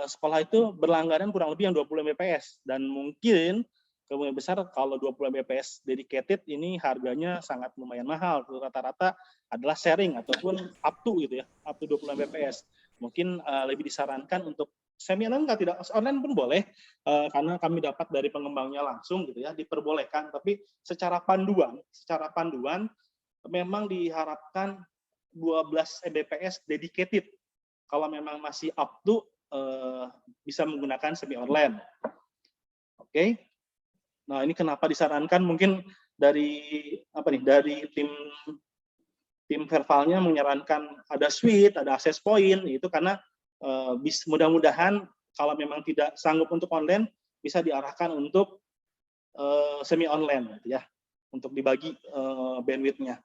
sekolah itu berlangganan kurang lebih yang 20 Mbps. Dan mungkin kemungkinan besar kalau 20 Mbps dedicated ini harganya sangat lumayan mahal. Rata-rata adalah sharing ataupun up to gitu ya, up to 20 Mbps. Mungkin lebih disarankan untuk semi online, tidak online pun boleh, karena kami dapat dari pengembangnya langsung gitu ya, diperbolehkan. Tapi secara panduan memang diharapkan 12 Mbps dedicated. Kalau memang masih up to bisa menggunakan semi online. Oke. Nah, ini kenapa disarankan mungkin dari dari tim Vervalnya menyarankan ada suite, ada access point itu karena mudah-mudahan kalau memang tidak sanggup untuk online bisa diarahkan untuk semi online gitu ya, untuk dibagi bandwidth-nya.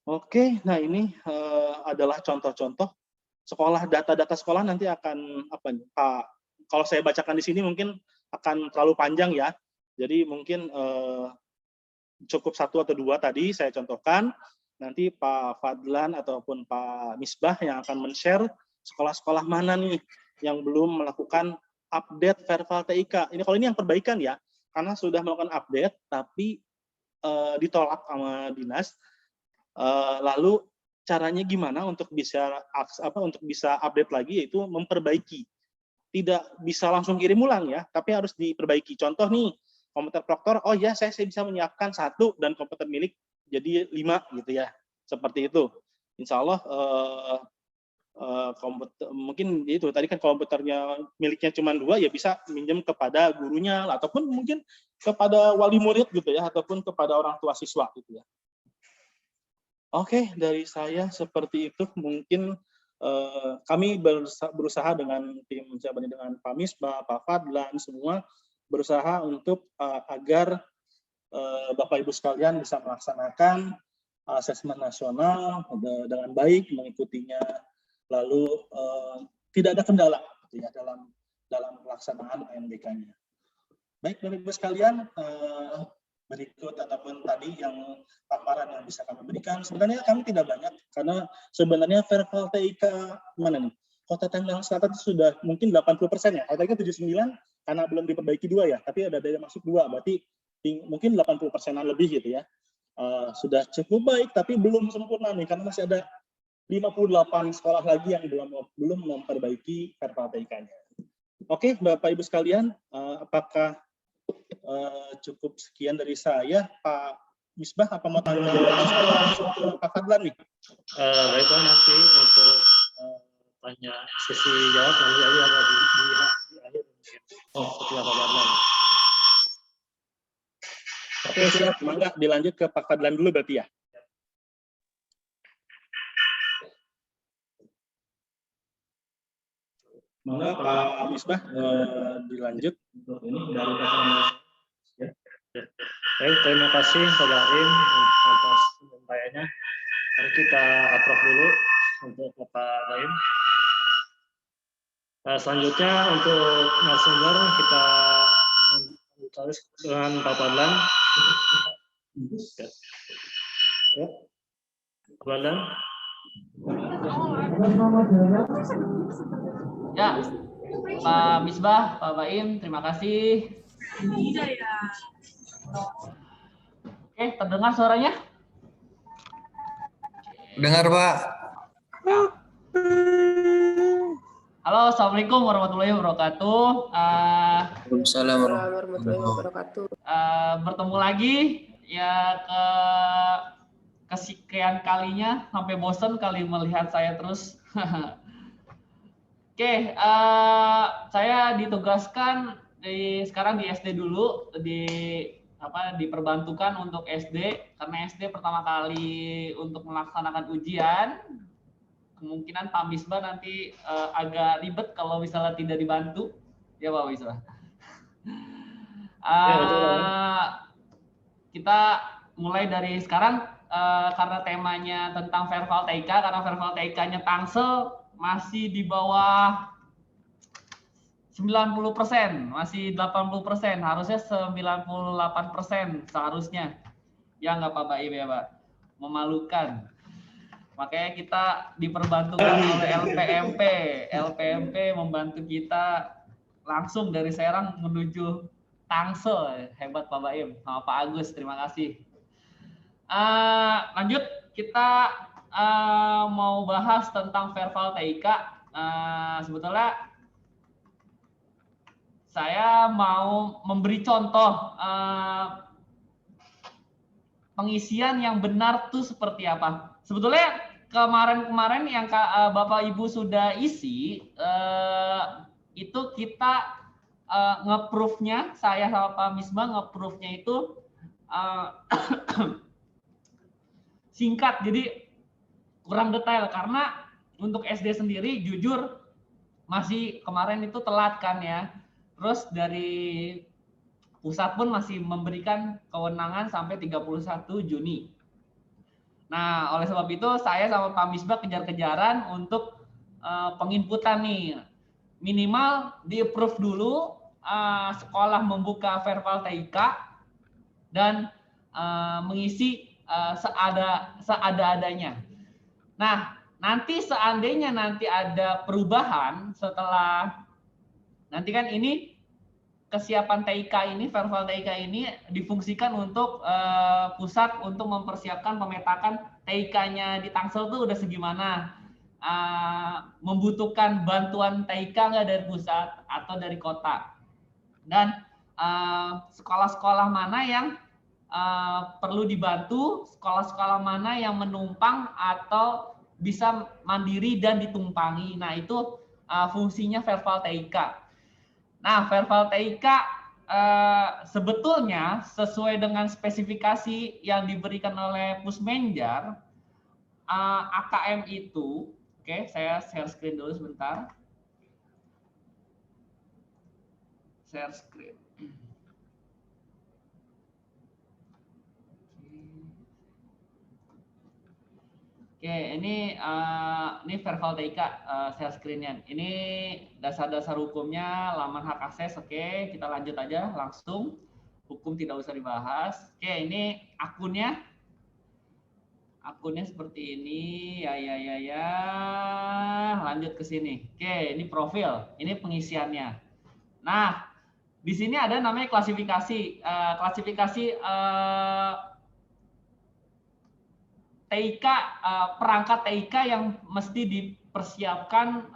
Oke, nah ini adalah contoh-contoh sekolah, data-data sekolah nanti akan Pak, kalau saya bacakan di sini mungkin akan terlalu panjang ya. Jadi mungkin cukup 1 atau 2 tadi saya contohkan. Nanti Pak Fadlan ataupun Pak Misbah yang akan men-share sekolah-sekolah mana nih yang belum melakukan update Verval TIK. Ini kalau ini yang perbaikan ya, karena sudah melakukan update tapi ditolak sama dinas. Lalu caranya gimana untuk bisa update lagi, yaitu memperbaiki. Tidak bisa langsung kirim ulang ya, tapi harus diperbaiki. Contoh nih, komputer proktor, oh ya saya bisa menyiapkan 1 dan komputer milik jadi 5 gitu ya. Seperti itu. Insya Allah mungkin itu tadi kan komputernya miliknya cuma 2 ya bisa minjem kepada gurunya ataupun mungkin kepada wali murid gitu ya, ataupun kepada orang tua siswa gitu ya. Oke, dari saya seperti itu. Mungkin kami berusaha dengan tim dengan Pak Misbah, Pak Fadlan, semua berusaha untuk agar Bapak Ibu sekalian bisa melaksanakan asesmen nasional dengan baik, mengikutinya, lalu tidak ada kendala gitu ya, dalam pelaksanaan UNBK-nya. Baik, Bapak Ibu sekalian, berikut ataupun tadi yang paparan yang bisa kami berikan. Sebenarnya kami tidak banyak, karena sebenarnya Verval TIK mana nih? Kota Tangerang Selatan itu sudah mungkin 80% ya. Kota TIK 79 karena belum diperbaiki 2 ya, tapi ada daya masuk 2, berarti mungkin 80%-an lebih gitu ya. Sudah cukup baik, tapi belum sempurna nih, karena masih ada 58 sekolah lagi yang belum memperbaiki Verval TIK-nya. Oke, Bapak Ibu sekalian, apakah cukup sekian dari saya, Pak Misbah, apa mau tanya Pak Fadlan nih? Baik Pak, nanti untuk tanya sesi jawab nanti ada di akhir setelah Pak Fadlan. Oke, siap. Mangga dilanjut ke Pak Fadlan dulu berarti ya. Mangga Pak Misbah dilanjut untuk ini dari Pak. Baik, terima kasih Pak Baim atas penyampaiannya. Mari kita approve dulu untuk Bapak Baim. Selanjutnya untuk narasumber kita tulis dengan Pak Fadlan. Ya. Pak Fadlan. Ya, Pak Misbah, Pak Baim, terima kasih. Oke, terdengar suaranya? Dengar, Pak. Halo, Assalamualaikum warahmatullahi wabarakatuh. Waalaikumsalam warahmatullahi wabarakatuh. Bertemu lagi ya kesekian kalinya, sampai bosan kali melihat saya terus. Oke, saya ditugaskan sekarang di SD dulu, diperbantukan untuk SD karena SD pertama kali untuk melaksanakan ujian. Kemungkinan Pak Misbah nanti agak ribet kalau misalnya tidak dibantu, ya Pak Misbah. Kita mulai dari sekarang karena temanya tentang verbal TK, karena verbal TK-nya Tangsel masih di bawah 90%, masih 80%, harusnya 98% seharusnya. Ya nggak Pak Baim ya Pak? Memalukan. Makanya kita diperbantukan oleh LPMP. LPMP membantu kita langsung dari Serang menuju Tangsel. Hebat Pak Baim sama Pak Agus, terima kasih. Lanjut, kita mau bahas tentang verbal TIK. Sebetulnya saya mau memberi contoh pengisian yang benar tuh seperti apa. Sebetulnya kemarin-kemarin yang Bapak Ibu sudah isi, itu kita nge-proof-nya, saya sama Pak Misbah nge-proof-nya itu singkat, jadi kurang detail. Karena untuk SD sendiri jujur masih kemarin itu telat kan ya. Terus dari pusat pun masih memberikan kewenangan sampai 31 Juni. Nah, oleh sebab itu saya sama Pak Misbah kejar-kejaran untuk penginputan nih. Minimal di-approve dulu, sekolah membuka verbal TIK dan mengisi seada-adanya. Nah, nanti seandainya nanti ada perubahan setelah nanti kan ini kesiapan TIK ini, verbal TIK ini difungsikan untuk pusat untuk mempersiapkan pemetakan TIK-nya di Tangsel tuh udah segimana, membutuhkan bantuan TIK nggak dari pusat atau dari kota, dan sekolah-sekolah mana yang perlu dibantu, sekolah-sekolah mana yang menumpang atau bisa mandiri dan ditumpangi. Nah itu fungsinya verbal TIK. Nah, verbal TIK sebetulnya sesuai dengan spesifikasi yang diberikan oleh Pusmenjar, AKM itu, oke, saya share screen dulu sebentar. Share screen. Oke, ini verbal TIK share screen-nya. Ini dasar-dasar hukumnya, laman hak akses. Oke, kita lanjut aja langsung. Hukum tidak usah dibahas. Oke, ini akunnya. Akunnya seperti ini. Ya. Lanjut ke sini. Oke, ini profil. Ini pengisiannya. Nah, di sini ada namanya klasifikasi. TIK, perangkat TIK yang mesti dipersiapkan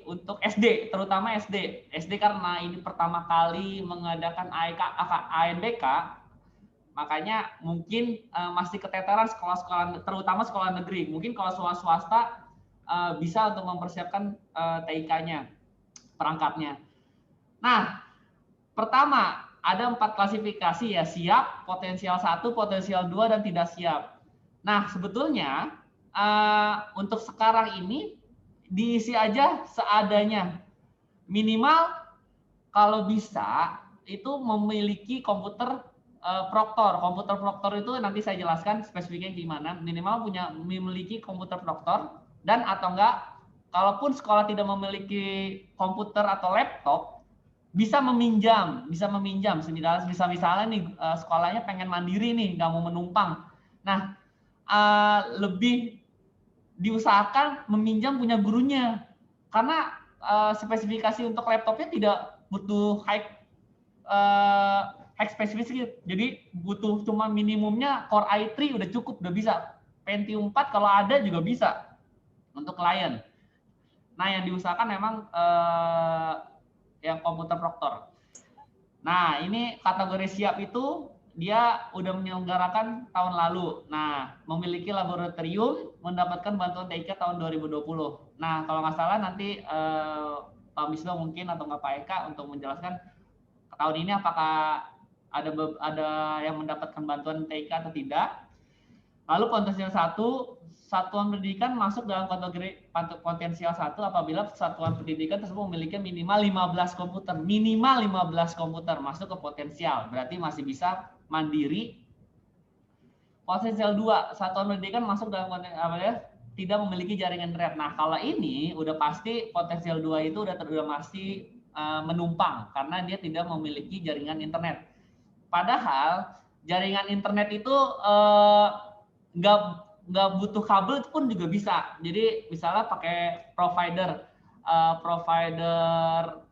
untuk SD, terutama SD. SD karena ini pertama kali mengadakan ANBK, makanya mungkin masih keteteran sekolah-sekolah, terutama sekolah negeri. Mungkin kalau sekolah swasta bisa untuk mempersiapkan TIK-nya, perangkatnya. Nah, pertama ada 4 klasifikasi ya, siap, potensial 1, potensial 2, dan tidak siap. Nah, sebetulnya untuk sekarang ini diisi aja seadanya. Minimal kalau bisa itu memiliki komputer proktor. Komputer proktor itu nanti saya jelaskan spesifiknya gimana. Minimal memiliki komputer proktor dan atau enggak, kalaupun sekolah tidak memiliki komputer atau laptop, bisa meminjam. Misalnya nih sekolahnya pengen mandiri nih, nggak mau menumpang. Nah, lebih diusahakan meminjam punya gurunya, karena spesifikasi untuk laptopnya tidak butuh high spesifikasi, jadi butuh cuma minimumnya Core i3 udah cukup, udah bisa. Pentium 4 kalau ada juga bisa untuk klien. Nah, yang diusahakan memang yang komputer proktor. Nah, ini kategori siap itu dia udah menyelenggarakan tahun lalu. Nah, memiliki laboratorium, mendapatkan bantuan TIK tahun 2020. Nah, kalau nggak salah nanti Pak Misdo mungkin atau nggak Pak Eka untuk menjelaskan tahun ini apakah ada yang mendapatkan bantuan TIK atau tidak. Lalu potensial 1, satuan pendidikan masuk dalam kategori potensial 1 apabila satuan pendidikan tersebut memiliki minimal 15 komputer. Minimal 15 komputer masuk ke potensial, berarti masih bisa mandiri. Potensial 2, satuan pendidikan masuk dalam tidak memiliki jaringan internet. Nah, kalau ini udah pasti potensial 2 itu udah masih menumpang karena dia tidak memiliki jaringan internet. Padahal jaringan internet itu nggak butuh kabel itu pun juga bisa. Jadi misalnya pakai provider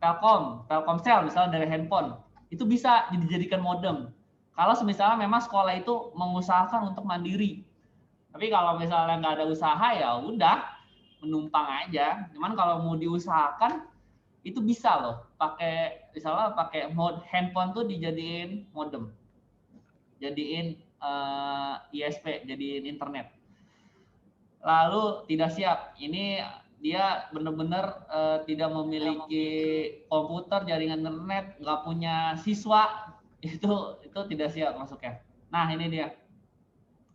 Telkomsel misalnya dari handphone, itu bisa dijadikan modem. Kalau misalnya memang sekolah itu mengusahakan untuk mandiri. Tapi kalau misalnya nggak ada usaha ya udah menumpang aja. Cuman kalau mau diusahakan itu bisa loh, misalnya pakai handphone tuh dijadiin modem, jadiin ISP, jadiin internet. Lalu tidak siap, ini dia benar-benar tidak memiliki komputer, jaringan internet, nggak punya siswa, itu tidak siap masuknya. Nah, ini dia,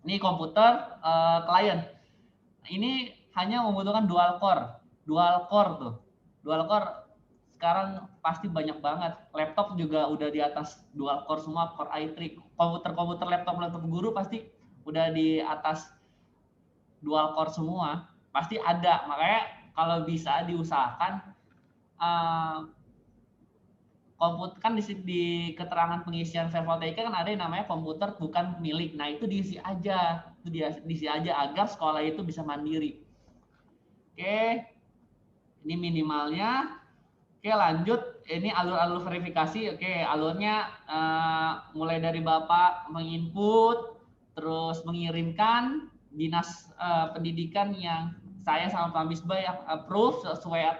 ini komputer klien, ini hanya membutuhkan dual core tuh, dual core. Sekarang pasti banyak banget. Laptop juga udah di atas dual core semua, Core i3. Komputer laptop guru pasti udah di atas dual core semua. Pasti ada. Makanya kalau bisa diusahakan komputer kan di keterangan pengisian Vervoteika kan ada yang namanya komputer bukan milik. Nah, itu diisi aja. Diisi aja agar sekolah itu bisa mandiri. Oke. Ini minimalnya. Oke, lanjut. Ini alur-alur verifikasi. Oke, alurnya mulai dari Bapak menginput, terus mengirimkan dinas pendidikan yang saya sama Pak Misbah yang approve sesuai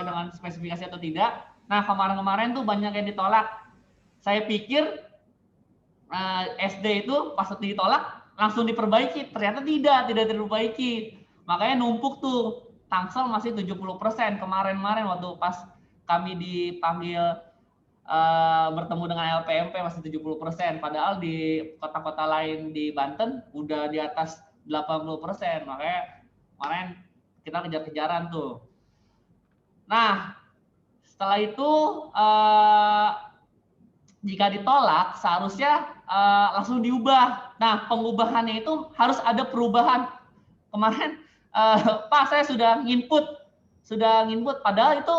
dengan spesifikasi atau tidak. Nah, kemarin-kemarin tuh banyak yang ditolak. Saya pikir SD itu pas ditolak langsung diperbaiki. Ternyata tidak diperbaiki. Makanya numpuk tuh. Tangsel masih 70% kemarin-kemarin waktu pas kami dipanggil bertemu dengan LPMP masih 70%, padahal di kota-kota lain di Banten udah di atas 80%. Makanya kemarin kita kejar-kejaran tuh. Nah, setelah itu jika ditolak seharusnya langsung diubah. Nah, pengubahannya itu harus ada perubahan. Kemarin Pak, saya sudah nginput, padahal itu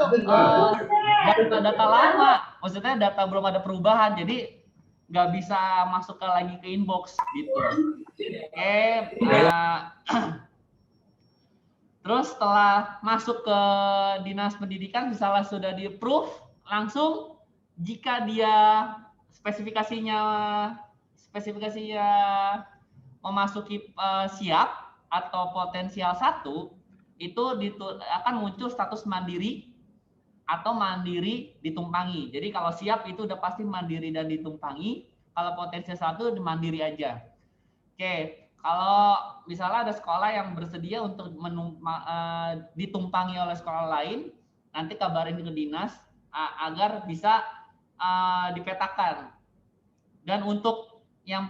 data lama, maksudnya data belum ada perubahan, jadi nggak bisa masuk lagi ke inbox gitu. Oke, terus setelah masuk ke dinas pendidikan, misalnya sudah di-approve, langsung jika dia spesifikasinya memasuki siap atau potensial 1, itu akan muncul status mandiri atau mandiri ditumpangi. Jadi kalau siap itu udah pasti mandiri dan ditumpangi, kalau potensial 1 mandiri aja. Oke, kalau misalnya ada sekolah yang bersedia untuk ditumpangi oleh sekolah lain, nanti kabarin ke dinas agar bisa dipetakan. Dan untuk yang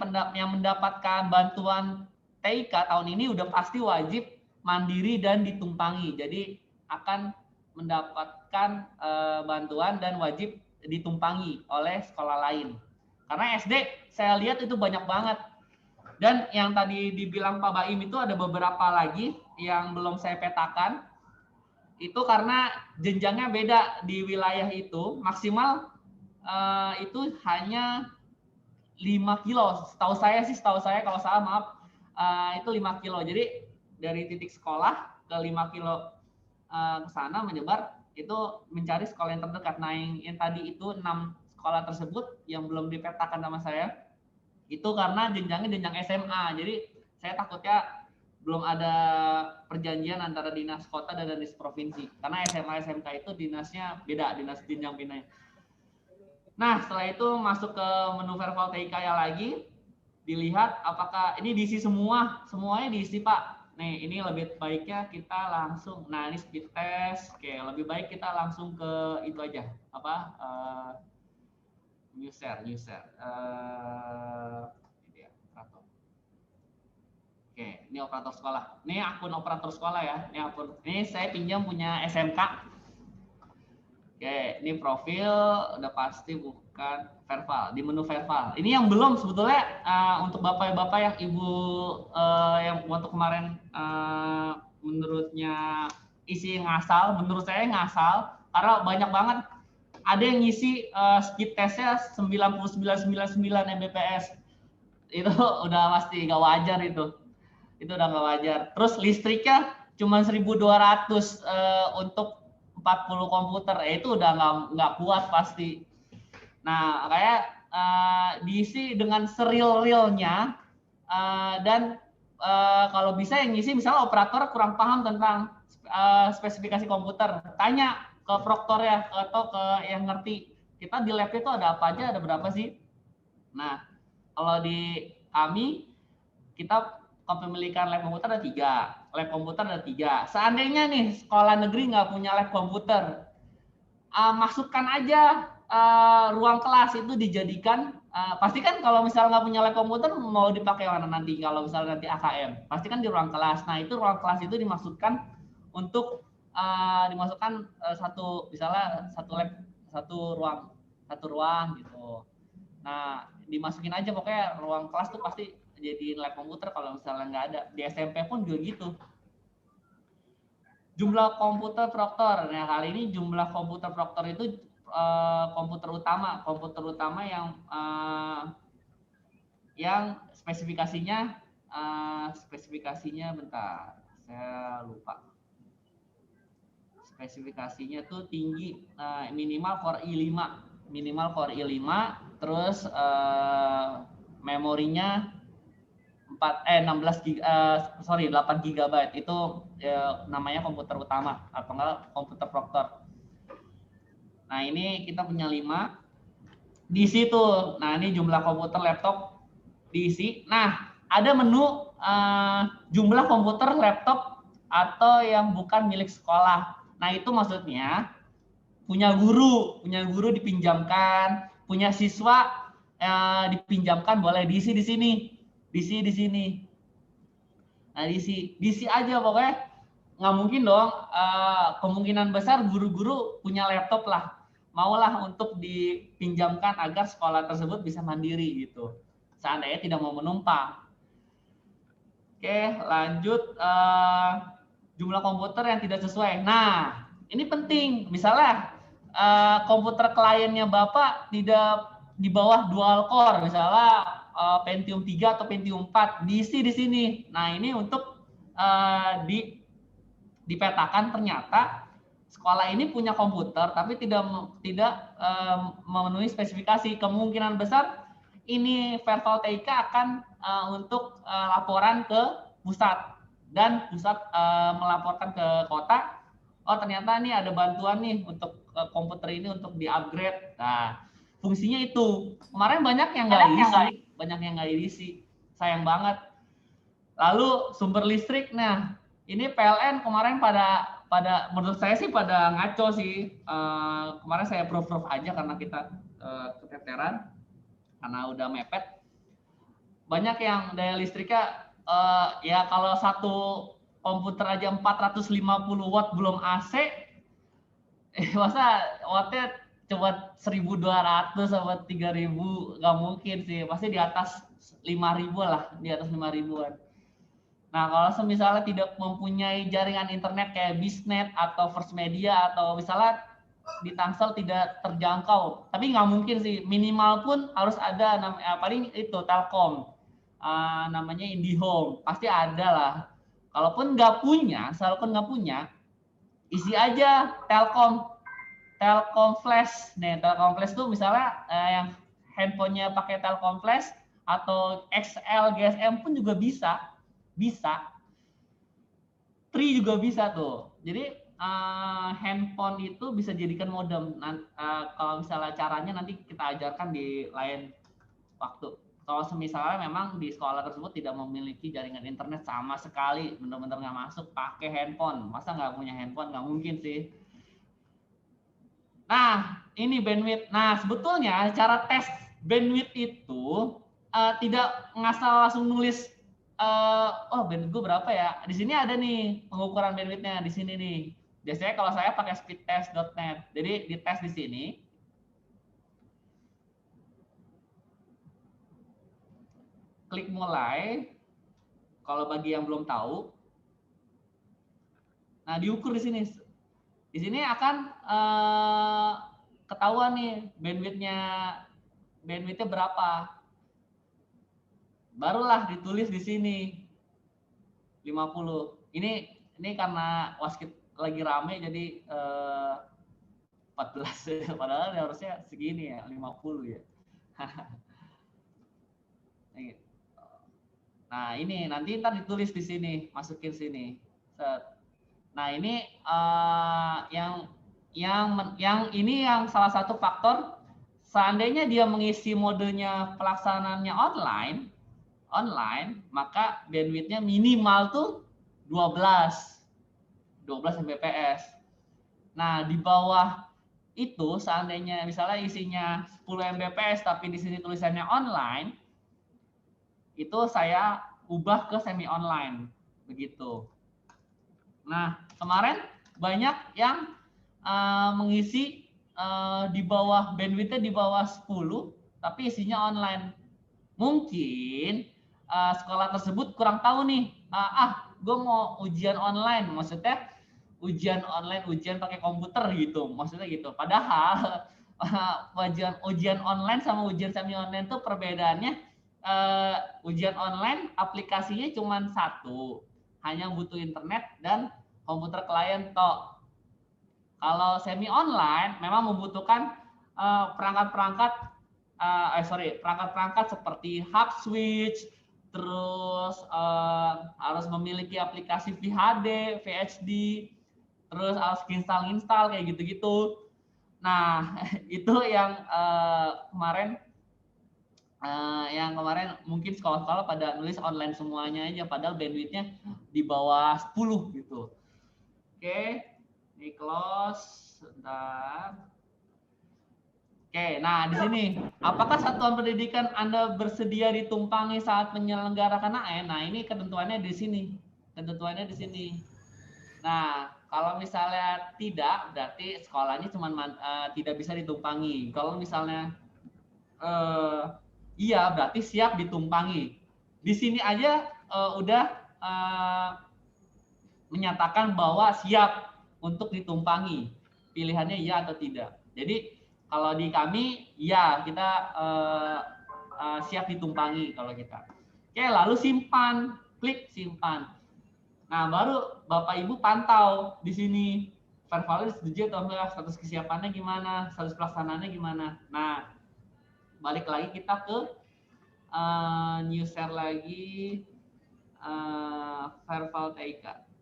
mendapatkan bantuan TIK tahun ini udah pasti wajib mandiri dan ditumpangi. Jadi akan mendapatkan bantuan dan wajib ditumpangi oleh sekolah lain. Karena SD saya lihat itu banyak banget. Dan yang tadi dibilang Pak Baim itu ada beberapa lagi yang belum saya petakan. Itu karena jenjangnya beda di wilayah itu. Maksimal itu hanya 5 kilo. Setahu saya kalau salah maaf, itu 5 kilo. Jadi dari titik sekolah ke 5 kilo ke sana menyebar, itu mencari sekolah yang terdekat. Nah, yang tadi itu 6 sekolah tersebut yang belum dipetakan sama saya, itu karena jenjangnya jenjang SMA. Jadi saya takutnya belum ada perjanjian antara dinas kota dan dinas provinsi. Karena SMA SMK itu dinasnya beda, dinas jenjang binanya. Nah, setelah itu masuk ke menu verbal TIK ya lagi, dilihat apakah ini diisi semuanya diisi Pak. Nih, ini lebih baiknya kita langsung, nah ini speed test, oke, lebih baik kita langsung ke itu aja, apa, user, ini dia, operator. Oke, ini operator sekolah, ini akun operator sekolah ya, ini saya pinjam punya SMK. Oke, ini profil udah pasti bukan verbal, di menu verbal. Ini yang belum sebetulnya untuk bapak-bapak yang ibu yang waktu kemarin menurutnya isi ngasal, menurut saya ngasal karena banyak banget. Ada yang ngisi speed testnya 99,99 Mbps. Itu udah pasti nggak wajar itu udah nggak wajar. Terus listriknya cuma 1.200 untuk 40 komputer, itu udah nggak kuat pasti. Nah, kayak diisi dengan seril-rilnya dan kalau bisa yang ngisi misalnya operator kurang paham tentang spesifikasi komputer, tanya ke proktor ya atau ke yang ngerti. Kita di lab itu ada apa aja, ada berapa sih? Nah, kalau di kami kita kepemilikan lab komputer ada 3, lab komputer ada 3. Seandainya nih sekolah negeri nggak punya lab komputer, masukkan aja ruang kelas itu dijadikan, pasti kan kalau misalnya nggak punya lab komputer mau dipakai mana nanti kalau misalnya nanti AKM, pasti kan di ruang kelas. Nah itu ruang kelas itu dimaksudkan untuk dimasukkan misalnya satu ruang gitu. Nah dimasukin aja pokoknya ruang kelas tuh pasti jadi lab komputer kalau misalnya nggak ada. Di SMP pun juga gitu. Jumlah komputer proktor. Nah kali ini jumlah komputer proktor itu komputer utama yang spesifikasinya bentar, saya lupa. Spesifikasinya tuh tinggi, minimal Core i5, terus memorinya 8 GB itu namanya komputer utama atau enggak komputer proktor. Nah ini kita punya 5 diisi tuh. Nah ini jumlah komputer laptop diisi. Nah ada menu jumlah komputer laptop atau yang bukan milik sekolah. Nah itu maksudnya punya guru dipinjamkan, punya siswa dipinjamkan, boleh diisi di sini. Nah diisi aja pokoknya. Nggak mungkin dong, kemungkinan besar guru-guru punya laptop lah, maulah untuk dipinjamkan agar sekolah tersebut bisa mandiri gitu, seandainya tidak mau menumpang. Oke lanjut, jumlah komputer yang tidak sesuai. Nah ini penting, misalnya komputer kliennya Bapak tidak di bawah dual core, misalnya Pentium 3 atau Pentium 4, diisi di sini. Nah ini untuk dipetakan ternyata sekolah ini punya komputer tapi tidak memenuhi spesifikasi. Kemungkinan besar ini verbal TIK akan untuk laporan ke pusat, dan pusat melaporkan ke kota, oh ternyata nih ada bantuan nih untuk komputer ini untuk di-upgrade. Nah fungsinya itu kemarin banyak yang nggak diisi, sayang banget. Lalu sumber listrik, nah ini PLN kemarin pada menurut saya sih pada ngaco sih. Kemarin saya proof aja karena kita keteteran karena udah mepet. Banyak yang daya listriknya ya kalau satu komputer aja 450 watt belum AC, masa wattnya cuma 1.200 sama 3.000 nggak mungkin sih, pasti di atas 5.000 lah, di atas 5.000-an. Nah, kalau misalnya tidak mempunyai jaringan internet kayak Bisnet atau First Media atau misalnya di Tangsel tidak terjangkau, tapi nggak mungkin sih, minimal pun harus ada paling itu Telkom, namanya IndiHome, pasti ada lah. Kalaupun nggak punya, isi aja Telkom Flash. Nih, Telkom Flash tuh misalnya yang handphonenya pakai Telkom Flash atau XL GSM pun juga bisa. Tri juga bisa tuh. Jadi handphone itu bisa jadikan modem. Kalau misalnya caranya nanti kita ajarkan di lain waktu. Kalau misalnya memang di sekolah tersebut tidak memiliki jaringan internet sama sekali, benar-benar nggak masuk, pakai handphone. Masa nggak punya handphone? Nggak mungkin sih. Nah, ini bandwidth. Nah, sebetulnya cara tes bandwidth itu tidak ngasal langsung nulis oh bandwidth gue berapa ya? Di sini ada nih pengukuran bandwidthnya di sini nih. Biasanya kalau saya pakai speedtest.net. Jadi dites di sini. Klik mulai. Kalau bagi yang belum tahu. Nah, diukur di sini. Di sini akan ketahuan nih bandwidthnya berapa. Barulah ditulis di sini 50. Ini karena waskit lagi rame jadi 14 padahal harusnya segini ya 50 ya. Nah, ini nanti ntar ditulis di sini, masukin sini. Set. Nah, ini yang ini yang salah satu faktor seandainya dia mengisi modenya pelaksanaannya online, maka bandwidthnya minimal tuh 12 Mbps. Nah, di bawah itu seandainya misalnya isinya 10 Mbps tapi di sini tulisannya online, itu saya ubah ke semi online begitu. Nah, kemarin banyak yang mengisi di bawah bandwidthnya di bawah 10 tapi isinya online. Mungkin sekolah tersebut kurang tahu nih, gue mau ujian online, maksudnya ujian pakai komputer gitu, maksudnya gitu. Padahal ujian online sama ujian semi online tuh perbedaannya, ujian online aplikasinya cuma satu, hanya butuh internet dan komputer klien toh. Kalau semi online memang membutuhkan perangkat-perangkat seperti hub switch, terus harus memiliki aplikasi VHD, VHD, terus harus install kayak gitu-gitu. Nah, itu yang kemarin mungkin sekolah-sekolah pada nulis online semuanya aja, padahal bandwidthnya di bawah 10 gitu. Oke, ini close, sebentar. Oke, nah di sini, apakah satuan pendidikan Anda bersedia ditumpangi saat menyelenggarakan AN? Nah, ini ketentuannya di sini. Nah, kalau misalnya tidak, berarti sekolahnya cuma tidak bisa ditumpangi. Kalau misalnya iya, berarti siap ditumpangi. Di sini aja udah menyatakan bahwa siap untuk ditumpangi. Pilihannya iya atau tidak. Jadi kalau di kami, ya kita siap ditumpangi kalau kita. Oke, lalu simpan, klik simpan. Nah, baru Bapak Ibu pantau di sini. Vervalid setuju atau enggak, status kesiapannya gimana, status pelaksanaannya gimana. Nah, balik lagi kita ke new share lagi Verval TIK.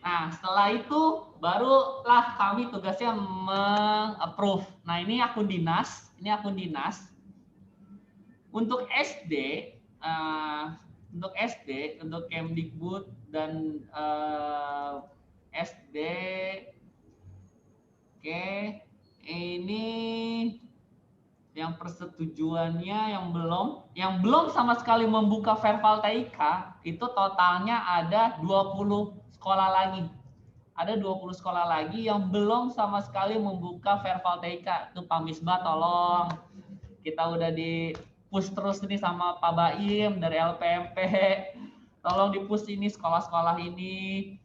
Nah, setelah itu barulah kami tugasnya meng-approve. Nah, ini akun dinas. Untuk SD, untuk Kemdikbud dan SD, oke, ini yang persetujuannya yang belum sama sekali membuka verbal TIK itu totalnya ada 20 sekolah lagi. Ada 20 sekolah lagi yang belum sama sekali membuka verbal TIK. Itu Pak Misbah tolong. Kita udah di push terus ini sama Pak Baim dari LPMP. Tolong di push ini sekolah-sekolah ini.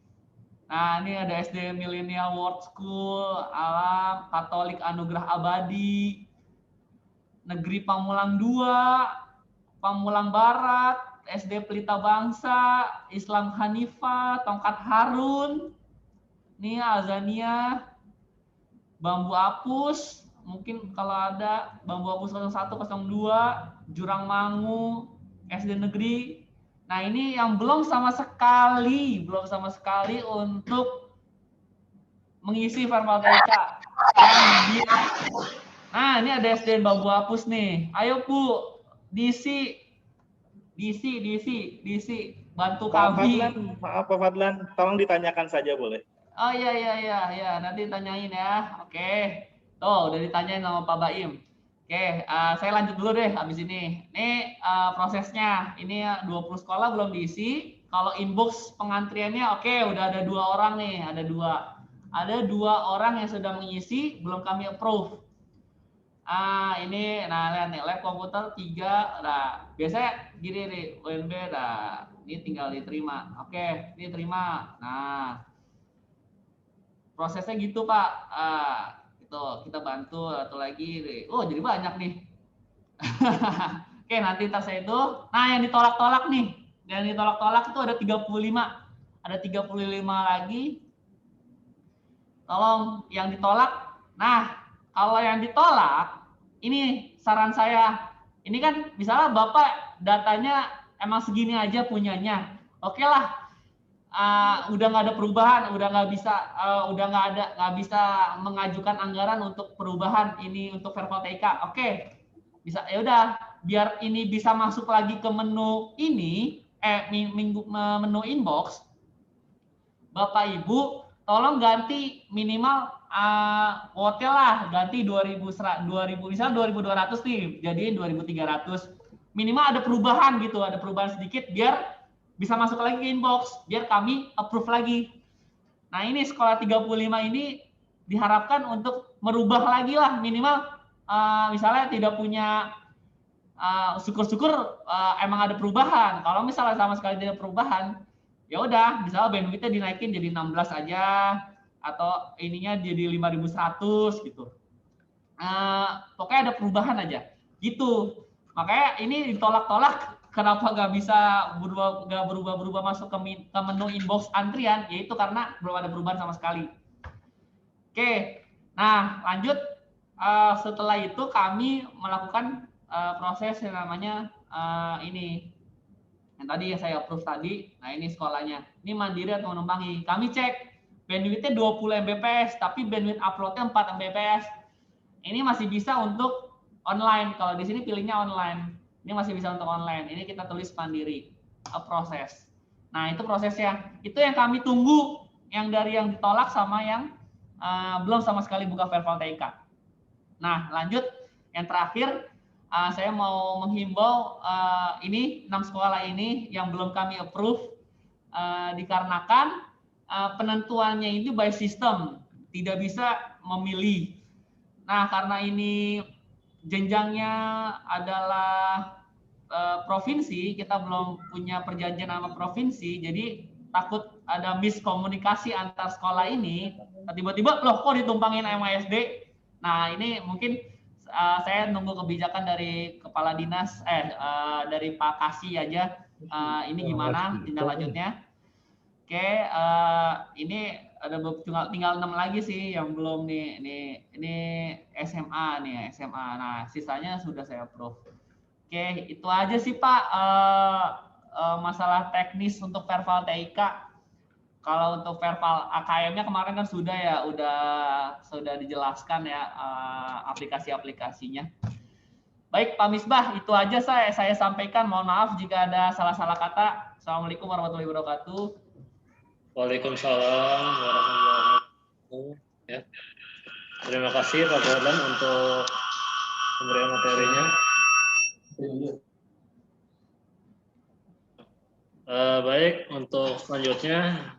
Nah, ini ada SD Millennial World School, Alam, Katolik Anugerah Abadi, Negeri Pamulang 2, Pamulang Barat, SD Pelita Bangsa, Islam Hanifah, Tongkat Harun, ini Azania, Bambu Apus, mungkin kalau ada Bambu Apus 01, 02, Jurang Mangu, SD Negeri. Nah, ini yang belum sama sekali untuk mengisi verbal TIK. Nah, ini ada SDN Bambu Apus nih. Ayo Bu, diisi, bantu kami. Maaf Pak Fadlan, tolong ditanyakan saja boleh. Oh iya, nanti tanyain ya. Oke, tuh udah ditanyain sama Pak Baim. Oke, saya lanjut dulu deh habis ini. Ini prosesnya. Ini 20 sekolah belum diisi. Kalau inbox pengantriannya oke, udah ada 2 orang nih, ada 2. Ada 2 orang yang sudah mengisi, belum kami approve. Ini lihat nih, lab komputer 3. Nah, biasanya gini nih, UNB ini tinggal diterima. Oke, ini terima. Nah, prosesnya gitu, Pak. Itu kita bantu atau lagi oh jadi banyak nih. Oke, nanti tas saya itu yang ditolak-tolak nih, yang ditolak-tolak itu ada 35 lagi, tolong yang ditolak. Nah, kalau yang ditolak ini saran saya, ini kan misalnya Bapak datanya emang segini aja punyanya, oke lah. Udah nggak ada perubahan, udah nggak bisa mengajukan anggaran untuk perubahan ini untuk verbal TIK. Oke, bisa ya udah, biar ini bisa masuk lagi ke menu ini, menu inbox. Bapak Ibu, tolong ganti minimal hotel lah, ganti 2000 misal 2.200 nih, jadiin 2.300. Minimal ada perubahan gitu, ada perubahan sedikit biar bisa masuk lagi ke inbox, biar kami approve lagi. Nah, ini sekolah 35 ini diharapkan untuk merubah lagi lah, minimal misalnya tidak punya, syukur-syukur emang ada perubahan. Kalau misalnya sama sekali tidak perubahan, ya udah, misalnya bandwidth-nya dinaikin jadi 16 aja, atau ininya jadi 5.100 gitu. Pokoknya ada perubahan aja, gitu. Makanya ini ditolak-tolak. Kenapa nggak bisa berubah masuk ke menu inbox antrian? Yaitu karena belum ada perubahan sama sekali. Oke, nah lanjut. Setelah itu kami melakukan proses yang namanya ini. Yang tadi yang saya approve tadi. Nah, ini sekolahnya. Ini mandiri atau menumpangi. Kami cek bandwidth-nya 20 Mbps, tapi bandwidth upload-nya 4 Mbps. Ini masih bisa untuk online. Kalau di sini pilihnya online. Ini masih bisa untuk online. Ini kita tulis mandiri. Proses. Nah, itu prosesnya. Itu yang kami tunggu. Yang dari yang ditolak sama yang belum sama sekali buka verbal TIK. Nah, lanjut. Yang terakhir, saya mau menghimbau ini 6 sekolah ini yang belum kami approve dikarenakan penentuannya itu by system. Tidak bisa memilih. Nah, karena ini jenjangnya adalah provinsi, kita belum punya perjanjian sama provinsi, jadi takut ada miskomunikasi antar sekolah ini. Tiba-tiba loh kok ditumpangin MISD. Nah, ini mungkin saya nunggu kebijakan dari kepala dinas, dari Pak Kasih aja. Ini gimana tindak lanjutnya? Oke, ini ada tinggal 6 lagi sih yang belum nih. Ini SMA nih, SMA. Nah, sisanya sudah saya approve. Oke, itu aja sih Pak masalah teknis untuk verbal TIK. Kalau untuk verbal AKM-nya kemarin kan sudah ya, sudah dijelaskan ya aplikasi-aplikasinya. Baik Pak Misbah, itu aja saya sampaikan. Mohon maaf jika ada salah-salah kata. Assalamualaikum warahmatullahi wabarakatuh. Waalaikumsalam warahmatullahi wabarakatuh. Ya. Terima kasih Pak Fadlan untuk pemberian materinya. Baik, untuk selanjutnya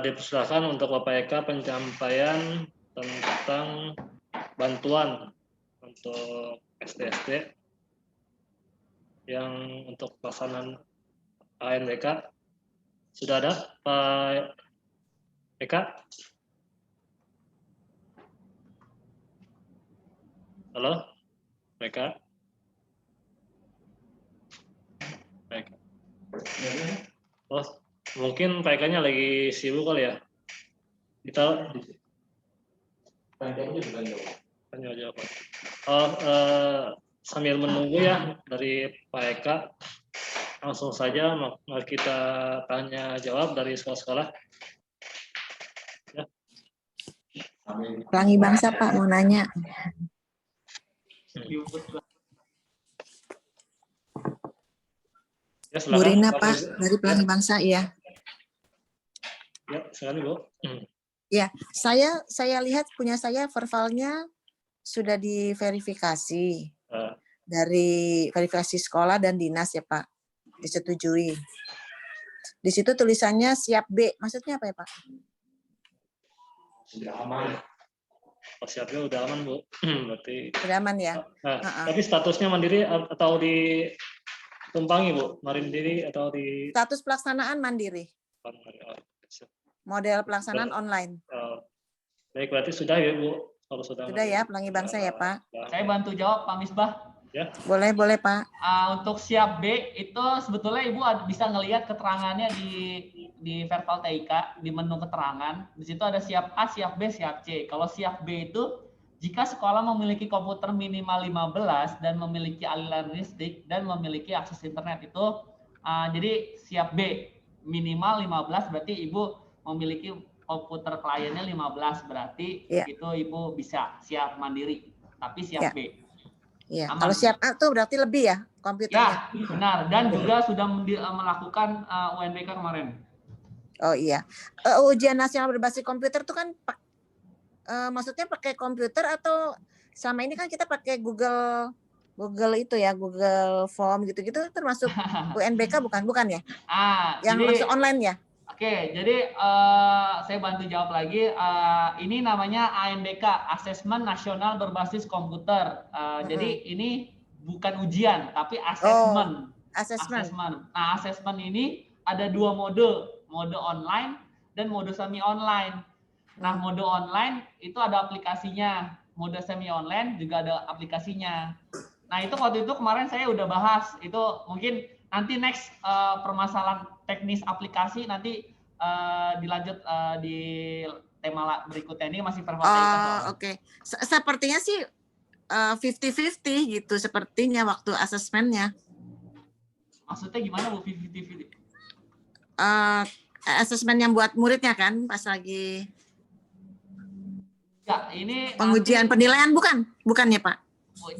dipersilakan untuk Bapak Eka penyampaian tentang bantuan untuk SD-SD yang untuk pelaksanaan ANBK. Sudah ada Pak Eka? Halo, Pak Eka? Pak Eka. Oh, mungkin Pak Eka-nya lagi sibuk kali ya? Kita tanya aja Pak. Sambil menunggu ya dari Pak Eka, langsung saja mari kita tanya jawab dari sekolah-sekolah. Ya. Pelangi Bangsa Pak mau nanya. Ya, Bu silakan. Rina Pak dari Pelangi Bangsa ya. Ya, silakan Bu. Ya, saya lihat punya saya verbalnya sudah diverifikasi dari verifikasi sekolah dan dinas ya Pak, disetujui. Di situ tulisannya siap B, maksudnya apa ya Pak? Sudah aman. Oh, siapnya udah aman Bu. Berarti. Sudah aman ya. Tapi statusnya mandiri atau ditumpangi Bu? Mandiri atau di? Status pelaksanaan mandiri. Model pelaksanaan online. Baik, berarti sudah ya Bu. Kalau sudah ya, Pelangi Bangsa ya Pak. Saya bantu jawab Pak Misbah. Ya. Boleh Pak. Untuk siap B itu sebetulnya Ibu bisa ngelihat keterangannya di verbal TIK di menu keterangan. Di situ ada siap A, siap B, siap C. Kalau siap B itu jika sekolah memiliki komputer minimal 15 dan memiliki aliran listrik dan memiliki akses internet itu jadi siap B minimal 15 berarti Ibu memiliki komputer kliennya 15 berarti itu Ibu bisa siap mandiri tapi siap B. Iya. Kalau siap A tuh berarti lebih ya komputernya. Ya, benar. Dan juga sudah melakukan UNBK kemarin. Oh iya. Ujian nasional berbasis komputer tuh kan maksudnya pakai komputer atau sama ini kan kita pakai Google itu ya, Google Form gitu-gitu termasuk UNBK bukan ya? Yang jadi, langsung online ya? Oke, jadi saya bantu jawab lagi. Ini namanya ANBK, Asesmen Nasional Berbasis Komputer. Jadi ini bukan ujian, tapi asesmen. Asesmen. Nah, asesmen ini ada dua mode online dan mode semi online. Nah, mode online itu ada aplikasinya, mode semi online juga ada aplikasinya. Nah, itu waktu itu kemarin saya udah bahas. Itu mungkin nanti next permasalahan teknis aplikasi nanti dilanjut di tema berikutnya. Ini masih verbal. Oke. Sepertinya sih 50-50 gitu sepertinya waktu asesmennya. Maksudnya gimana Bu 50-50? Asesmen yang buat muridnya kan pas lagi ini pengujian penilaian bukan ya Pak?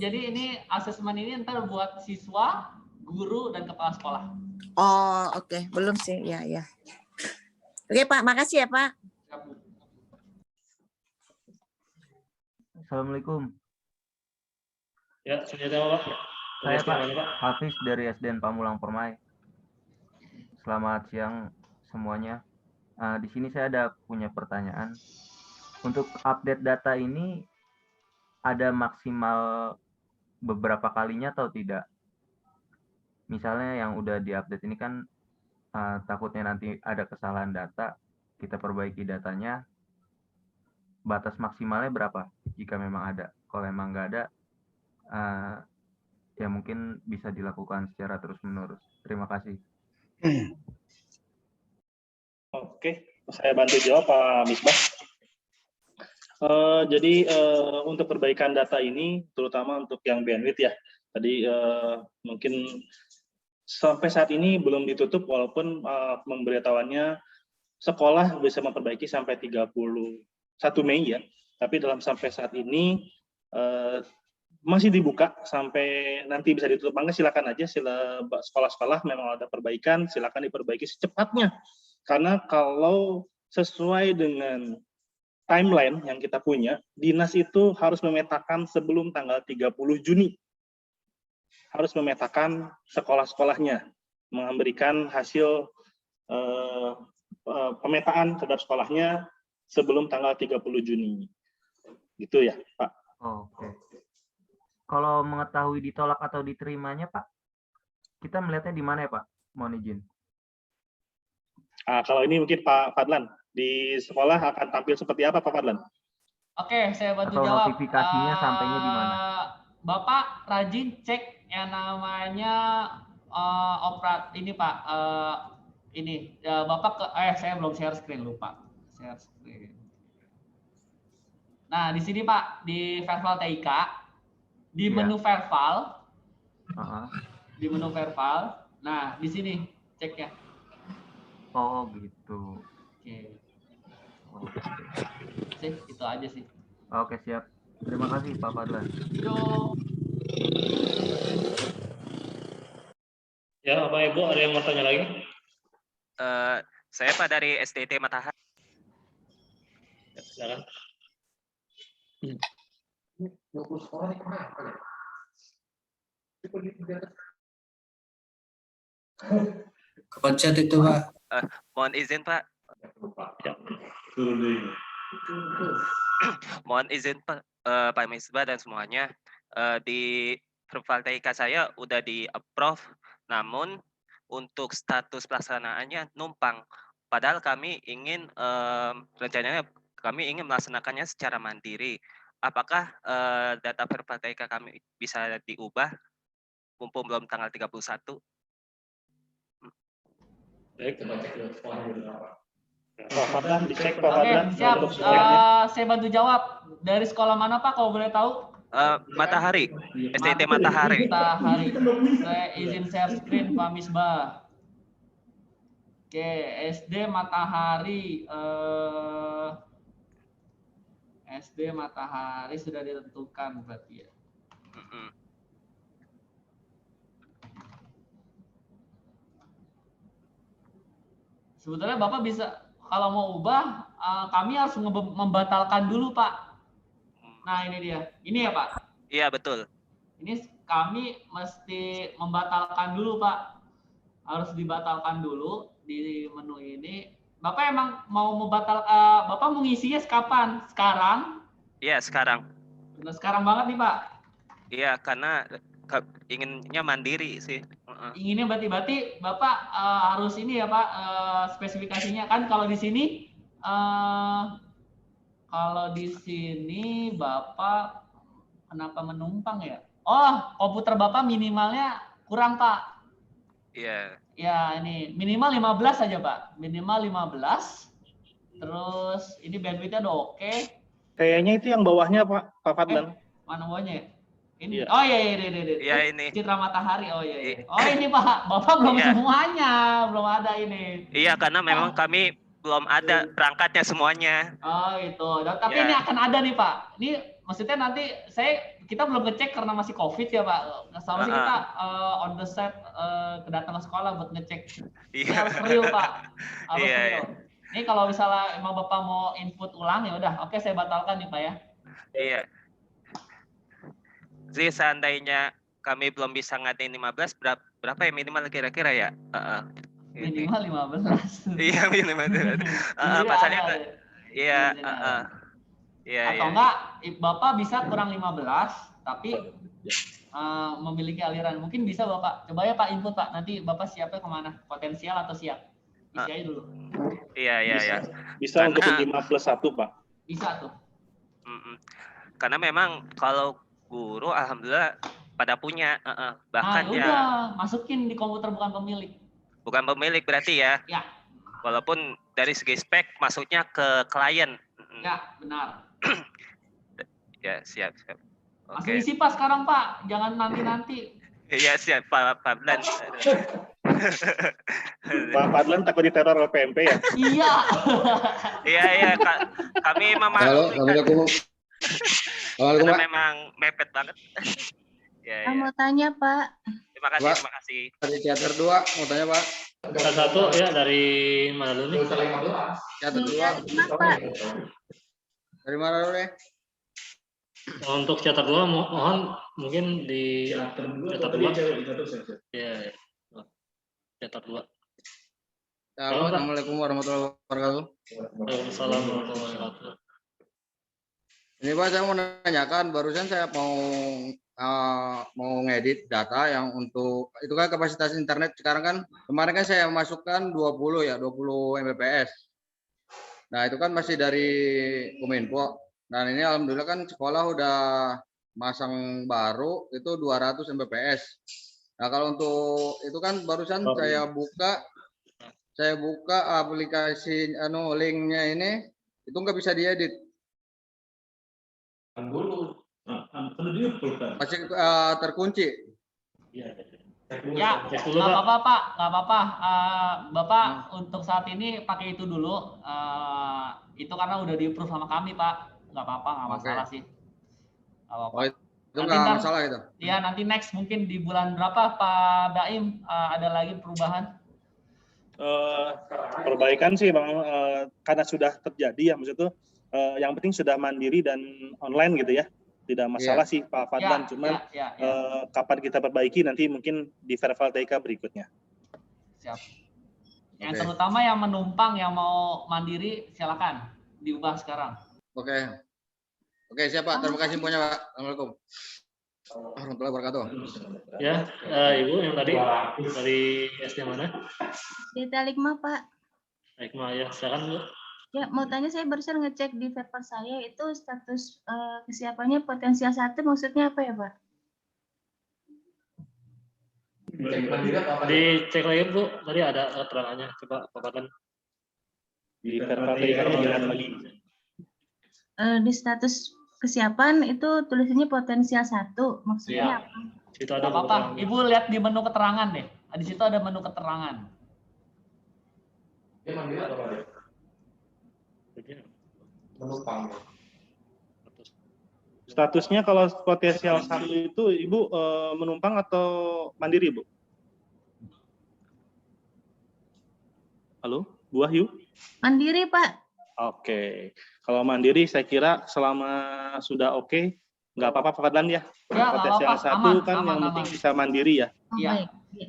Jadi ini asesmen ini ntar buat siswa, guru dan kepala sekolah. Oh oke. Belum sih ya. Oke Pak, makasih ya Pak. Assalamualaikum. Ya, senjata Pak. Saya Pak Hafiz dari SDN Pamulang Permai. Selamat siang semuanya. Di sini saya punya pertanyaan. Untuk update data ini ada maksimal beberapa kalinya atau tidak? Misalnya yang udah diupdate ini kan takutnya nanti ada kesalahan data, kita perbaiki datanya. Batas maksimalnya berapa jika memang ada? Kalau memang nggak ada, ya mungkin bisa dilakukan secara terus-menerus. Terima kasih. Oke, saya bantu jawab Pak Misbah. Jadi untuk perbaikan data ini, terutama untuk yang bandwidth ya, tadi mungkin sampai saat ini belum ditutup walaupun pemberitahuannya sekolah bisa memperbaiki sampai 31 Mei ya, tapi sampai saat ini masih dibuka sampai nanti bisa ditutup. Maka silakan aja sekolah-sekolah memang ada perbaikan, silakan diperbaiki secepatnya. Karena kalau sesuai dengan timeline yang kita punya, dinas itu harus memetakan sebelum tanggal 30 Juni. Harus memetakan sekolah-sekolahnya, memberikan hasil pemetaan terhadap sekolahnya sebelum tanggal 30 Juni. Gitu ya, Pak. Oke. Kalau mengetahui ditolak atau diterimanya, Pak, kita melihatnya di mana ya, Pak? Mohon izin. Kalau ini mungkin Pak Fadlan, di sekolah akan tampil seperti apa Pak Fadlan? Oke, saya bantu Atau jawab. notifikasinya sampainya di mana? Bapak rajin cek yang namanya ini Pak. Ini Bapak saya belum share screen, lupa. Share screen. Nah, di sini Pak, di Verval TIK, di menu Verval. Di menu Verval. Nah, di sini ceknya. Oh, gitu. Oke. Sih, itu aja sih. Oke, siap. Terima kasih Pak Fadlan. Yuk. Ya, Bapak Ibu, ada yang mau tanya lagi? Saya Pak dari SDT Matahari. Ya, silakan. Kepencet itu, Pak. Mohon izin Pak. Ya. Mohon izin Pak Misbah dan semuanya. Di Verval TIK saya udah di approve, namun untuk status pelaksanaannya numpang. Padahal kami ingin rencananya kami ingin melaksanakannya secara mandiri. Apakah data Verval TIK kami bisa diubah mumpung belum tanggal 31? Baik, Pak Fadlan, dicek Pak Oke, Fadlan. siap. Saya bantu jawab. Dari sekolah mana Pak, kalau boleh tahu? Matahari, SDT Matahari. Matahari. Saya izin share screen Pak Misbah. Oke, SD Matahari. SD Matahari sudah ditentukan berarti ya. Sebetulnya Bapak bisa, kalau mau ubah, kami harus membatalkan dulu Pak. Nah ini dia, ini ya Pak? Iya betul. Ini kami mesti membatalkan dulu Pak. Harus dibatalkan dulu di menu ini. Bapak emang mau membatalkan, Bapak mau ngisinya kapan? Sekarang? Iya sekarang. Nah, sekarang banget nih Pak? Iya karena inginnya mandiri sih. Inginnya berarti Bapak harus ini ya Pak, spesifikasinya kan kalau di sini Bapak kenapa menumpang ya? Oh, komputer Bapak minimalnya kurang Pak. Iya. Ya, ini minimal 15 saja Pak. Minimal 15. Terus ini bandwidth-nya udah oke. Kayaknya itu yang bawahnya Pak Fadlan. Mana bawahnya ya? Ini. Iya. Oh iya. Iya ini. Citra Matahari. Oh iya. Oh ini Pak, Bapak belum semuanya, belum ada ini. Iya, karena memang kami belum ada perangkatnya semuanya. Oh itu. Tapi ini akan ada nih Pak. Ini maksudnya nanti kita belum ngecek karena masih COVID ya Pak. Sama sih kita on the set kedatangan sekolah buat ngecek. Ini harus real Pak. Harus real. Ini kalau misalnya emang Bapak mau input ulang ya udah, oke saya batalkan nih Pak ya. Iya. Jadi seandainya kami belum bisa ngadain 15, berapa ya minimal kira-kira ya? Minimal 15. Iya minimal. Pasalnya iya. Atau enggak Bapak bisa kurang 15 tapi memiliki aliran. Mungkin bisa Bapak. Coba ya Pak input Pak. Nanti Bapak siapnya kemana? Potensial atau siap? Isi aja dulu. Iya. Bisa untuk 5+1 Pak. Bisa tuh. Karena memang kalau guru alhamdulillah pada punya bahkan ya udah masukin di komputer bukan pemilik. Bukan pemilik berarti ya? Ya. Walaupun dari segi spek masuknya ke klien. Ya, benar. Ya, siap. Langsung isi Pak sekarang Pak, jangan nanti-nanti. Iya, siap Pak Fadlan. Pak Fadlan takut diteror oleh PMP ya? Iya. Iya, kami memang karena memang mepet banget. Ya. Mau tanya Pak. Terima kasih. Dari teater 2 mau tanya Pak. Satu ya dari mana dulu nih? Teater 2. Pak. Dari mana dulu ya? Untuk cetak 2 mohon mungkin di cetak 2. Ya. Cetak 2. Assalamualaikum warahmatullahi wabarakatuh. Waalaikumsalam warahmatullahi wabarakatuh. Ini Pak, saya mau nanyakan, barusan saya mau ngedit data yang untuk itu kan kapasitas internet sekarang kan kemarin kan saya masukkan 20 Mbps. Nah, itu kan masih dari Kominfo. Dan ini alhamdulillah kan sekolah udah masang baru itu 200 Mbps. Nah, kalau untuk itu kan barusan saya buka aplikasi linknya ini itu nggak bisa diedit. Masih terkunci. Ya, nggak apa-apa Pak, nggak apa-apa. Bapak untuk saat ini pakai itu dulu. Itu karena udah di-approve sama kami Pak, nggak apa-apa, nggak masalah sih. Nggak apa-apa. Oh, itu nggak masalah itu. Iya, nanti next mungkin di bulan berapa Pak Baim ada lagi perubahan? Perbaikan sih Bang, karena sudah terjadi ya maksud tuh. Yang penting sudah mandiri dan online gitu ya, tidak masalah sih Pak Fadlan, cuman kapan kita perbaiki nanti mungkin di Verval TK berikutnya. Siap. Yang terutama yang menumpang yang mau mandiri silakan diubah sekarang. Oke siap Pak, terima kasih semuanya Pak. Assalamualaikum warahmatullahi wabarakatuh. Ya, Ibu yang tadi dari SD mana? Deta Ligma Pak. Ligma ya, silakan Bu. Ya, mau tanya, saya barusan ngecek di Verval saya itu status kesiapannya potensial 1 maksudnya apa ya Pak? Dicek lagi Bu, tadi ada keterangannya, coba Pak Fadlan. Di Verval TK lagi. Di status kesiapan itu tulisannya potensial 1 maksudnya apa? Itu ada apa-apa. Ibu lihat di menu keterangan deh. Di situ ada menu keterangan. Dia mandiri atau apa? Menumpang. Statusnya kalau potensial 1 itu Ibu menumpang atau mandiri Bu? Halo, Bu Wahyu? Mandiri Pak. Oke, kalau mandiri saya kira selama sudah oke, nggak apa-apa Pak Fadlan ya. Potensial 1 kan yang penting bisa mandiri ya.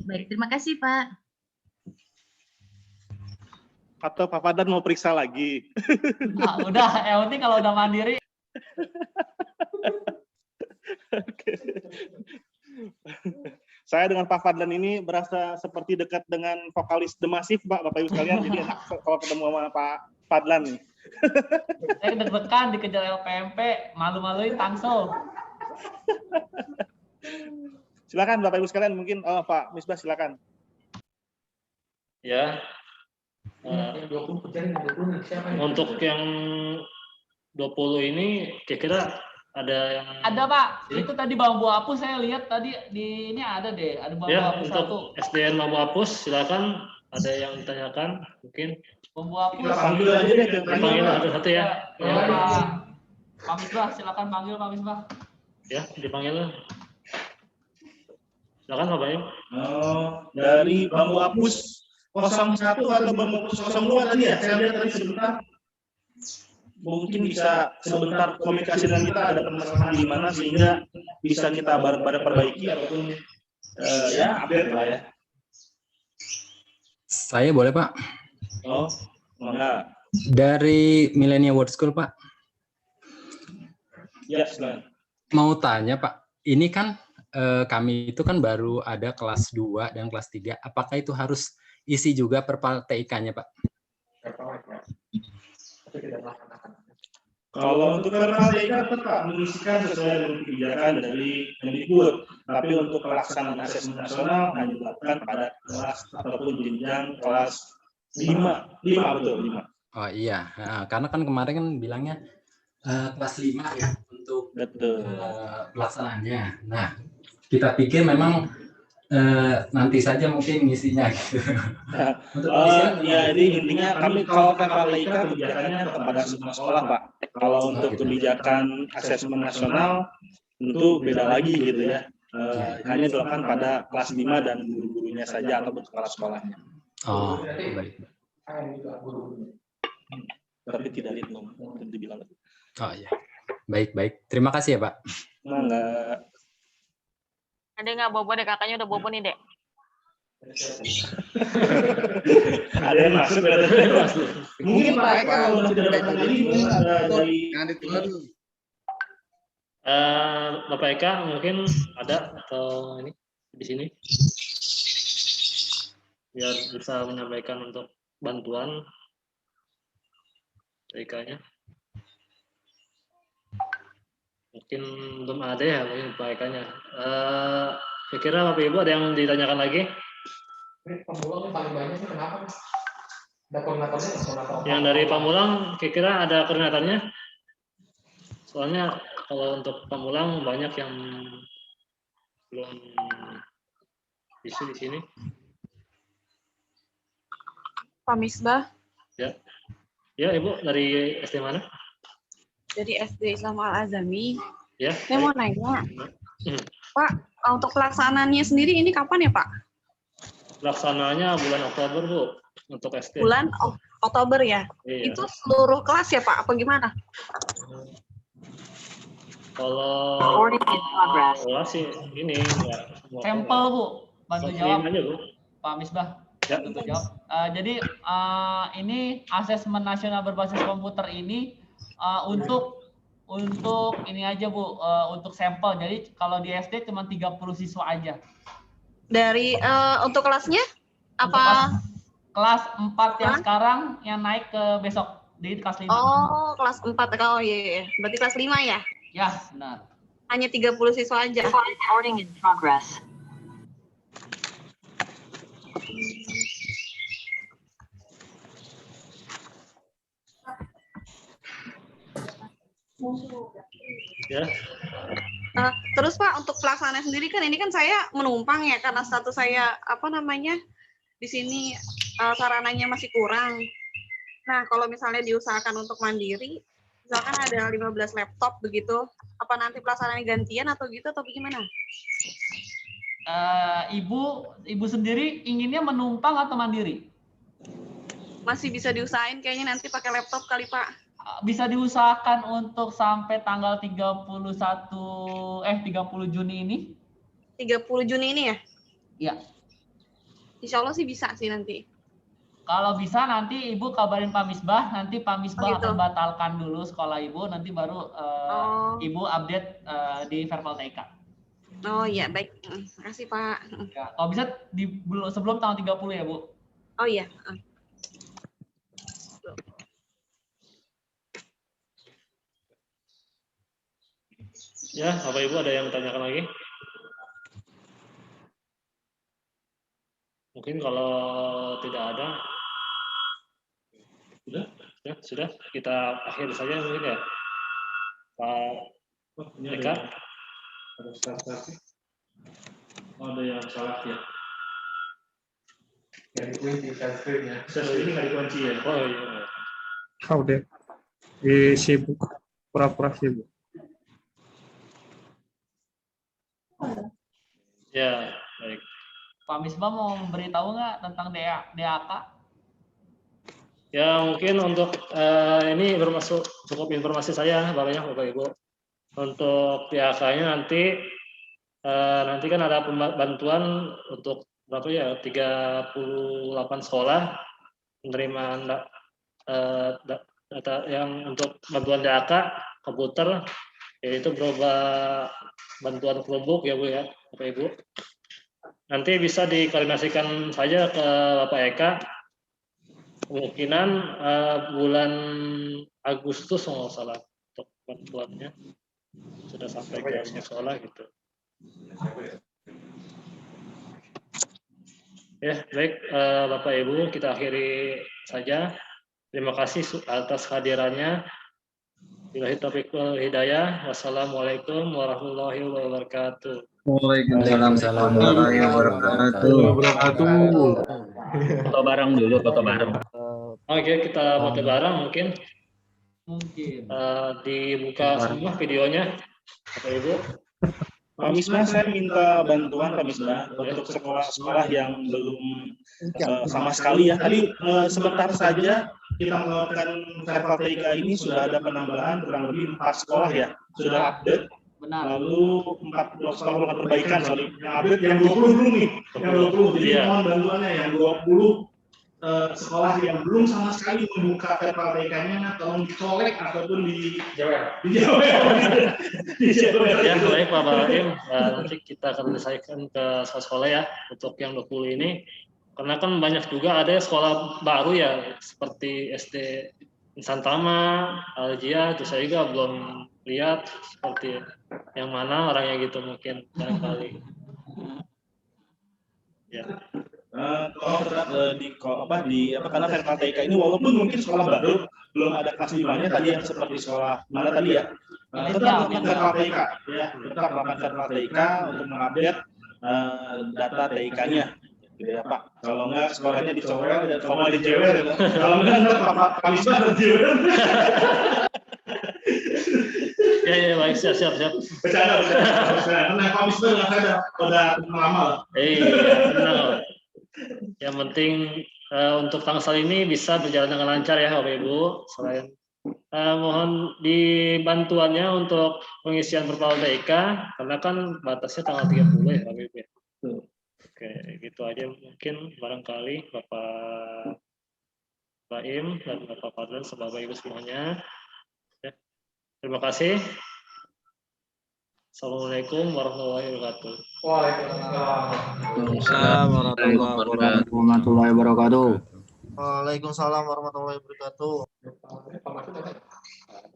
Baik, terima kasih Pak. Atau Pak Fadlan mau periksa lagi? Nah, udah, yang penting kalau udah mandiri. Saya dengan Pak Fadlan ini berasa seperti dekat dengan vokalis The Massive, Bapak Ibu sekalian. Jadi enak kalau ketemu sama Pak Fadlan nih. Saya deg-degan dikejar LPMP, malu-maluin Tangsel. Silakan Bapak Ibu sekalian, mungkin Pak Misbah silakan. Ya. Untuk yang 20 ini kira-kira ada yang Pak, itu tadi bambu hapus saya lihat tadi di ini ada deh, ada bambu hapus untuk SDN bambu hapus silakan, ada yang ditanyakan mungkin. Bambu hapus. Panggil aja deh, panggil ada satu ya. Pak Misbah, silakan panggil Pak Misbah. Ya, dipanggil. Silakan Pak Bayu. Dari bambu hapus 01 atau bambu 02 tadi ya, saya lihat tadi sebentar. Mungkin bisa sebentar komunikasi dengan kita, ada permasalahan di mana sehingga bisa kita bareng-bareng perbaiki ataupun ya update lah ya. Saya boleh Pak? Oh, enggak. Dari Millennium World School Pak. Ya, silakan. Mau tanya Pak, ini kan kami itu kan baru ada kelas 2 dan kelas 3. Apakah itu harus isi juga Verval TIK-nya Pak? Kalau untuk Verval TIK tetap mengisikan sesuai dengan kebijakan dari Kemdikbud, tapi untuk pelaksanaan asesmen nasional hanya dilakukan pada kelas ataupun jenjang kelas 5 betul 5. Oh iya, karena kan kemarin kan bilangnya kelas 5 ya untuk pelaksanaannya. Nah, kita pikir memang nanti saja mungkin ngisinya gitu. Ya, jadi intinya kami kalau Verval TIK kebijakannya kepada semua sekolah Pak. Kalau untuk kebijakan asesmen nasional tentu beda lagi gitu ya. Hanya dilakukan pada kelas 5 dan guru-gurunya saja atau sekolah-sekolahnya. Oh, baik. Tapi tidak dibilang. Oh ya, baik. Terima kasih ya Pak. Enggak. Ada nggak bobo deh, kakaknya udah bobo nih dek. Ada yang masuk, ada yang masuk. Mungkin Pak Eka kalau tidak datang jadi mungkin ada dari Bapak Eka mungkin ada atau ini di sini biar bisa menyampaikan untuk bantuan Eka-nya. Mungkin belum ada ya mungkin Pak Eka-nya. Kira-kira Bapak Ibu ada yang ditanyakan lagi? Pamulang paling banyak sih kenapa? Ada koordinatornya? Yang dari Pamulang kira-kira ada koordinatornya? Soalnya kalau untuk Pamulang banyak yang belum isi di sini. Pak Misbah. Ya. Ya, Ibu dari SD mana? Dari SD Islam Al-Azami. Ya. Saya mau nanya. Pak, untuk pelaksanaannya sendiri ini kapan ya, Pak? Pelaksananya bulan Oktober, Bu, untuk SD. Bulan Oktober ya? Iya. Itu seluruh kelas ya, Pak? Apa gimana? Kalau sih ini ya. Sampel Bu, bantu jawab. Aja, Bu. Pak Misbah. Ya. Bantu jawab. Jadi ini asesmen nasional berbasis komputer ini untuk ini aja Bu, untuk sampel. Jadi kalau di SD cuma 30 siswa aja. Dari untuk kelasnya apa? Kelas 4 yang sekarang yang naik ke besok di kelas 5. Oh, kelas 4. Oh iya. Berarti kelas 5 ya? Ya, benar. Hanya 30 siswa aja. Recording in progress. Ya. Terus Pak, untuk pelaksanaan sendiri kan ini kan saya menumpang ya karena status saya di sini sarananya masih kurang. Nah, kalau misalnya diusahakan untuk mandiri, misalkan ada 15 laptop begitu, apa nanti pelaksanaannya gantian atau gitu atau bagaimana? Ibu sendiri inginnya menumpang atau mandiri? Masih bisa diusahain kayaknya nanti pakai laptop kali Pak. Bisa diusahakan untuk sampai tanggal 30 Juni ini. 30 Juni ini ya? Iya. Insya Allah sih bisa sih nanti. Kalau bisa nanti Ibu kabarin Pak Misbah, nanti Pak Misbah gitu. akan batalkan dulu sekolah Ibu, nanti baru Ibu update di Verbal TK. Oh iya, baik. Makasih Pak. Ya, kalau bisa sebelum tanggal 30 ya Bu. Oh iya. Ya, Bapak Ibu ada yang ditanyakan lagi? Mungkin kalau tidak ada, sudah kita akhiri saja mungkin ya, Pak Eka. Ada yang salah ya. Yang dikunci transfernya. Ini nggak dikunci ya? Oh iya. Kau deh. Sibuk. Pura-pura sibuk. Ya, baik. Pak Misbah mau memberitahu nggak tentang DAK? Ya, mungkin untuk ini cukup informasi saya, Bapak Ibu. Untuk DAK-nya nanti kan ada bantuan untuk berapa ya? 38 sekolah menerima data yang untuk bantuan DAK komputer, yaitu berupa bantuan Chromebook ya Bu ya, Bapak Ibu. Nanti bisa dikoordinasikan saja ke Bapak Eka. Kemungkinan bulan Agustus kalau nggak salah untuk bantuannya sudah sampai ke sekolah gitu. Ya baik Bapak Ibu, kita akhiri saja. Terima kasih atas kehadirannya. Billahi taufiq wal hidayah. Wassalamualaikum warahmatullahi wabarakatuh. Waalaikumsalam warahmatullahi wabarakatuh. Foto bareng dulu, foto bareng. Oke, kita foto bareng mungkin. Mungkin. Dibuka semua videonya, Bapak Ibu. Pak Misbah, saya minta bantuan Pak Misbah untuk sekolah-sekolah yang belum sama sekali ya. Tadi sebentar saja kita melakukan vertikal TIK ini sudah ada penambahan kurang lebih 4 sekolah ya, sudah update. Benar. Lalu 4 sekolah melakukan perbaikan, sorry. Yang update yang 20 belum nih, yang 20. Jadi Iya. mohon bantuannya yang 20 sekolah yang belum sama sekali membuka vertikal TIK-nya, tolong dicolek ataupun di Jawab. Ya, baik Pak Baim. Nanti kita akan selesaikan ke sekolah ya untuk yang 20 ini. Karena kan banyak juga ada sekolah baru ya, seperti SD Insantama, Aljia, itu saya juga belum lihat seperti yang mana orangnya gitu mungkin barangkali. Ya. Kalau tetap karena vertikal TIK ini walaupun mungkin sekolah baru belum ada kelas 5-nya tadi yang seperti sekolah mana tadi ya, tetap melakukan vertikal TIK ya, tetap melakukan vertikal TIK untuk mengupdate data TIK-nya gitu ya Pak. Kalau enggak sekolahnya dicowel dan kalau nggak dicewel ya, kalau enggak Pak Kamisbah dicewel. Ya, baik, siap. Bercanda. Tenang, Kamisbah nggak ada, udah lama lah. Iya, tenang. Yang penting untuk tangsel ini bisa berjalan dengan lancar ya Bapak Ibu. Selain mohon dibantuannya untuk pengisian vertikal TIK karena kan batasnya tanggal 30 ya Bapak Ibu. Oke, gitu aja mungkin barangkali Bapak Baim dan Bapak Fadlan serta Bapak Ibu semuanya. Ya. Terima kasih. Assalamualaikum warahmatullahi wabarakatuh. Waalaikumsalam warahmatullahi wabarakatuh. Waalaikumsalam warahmatullahi wabarakatuh.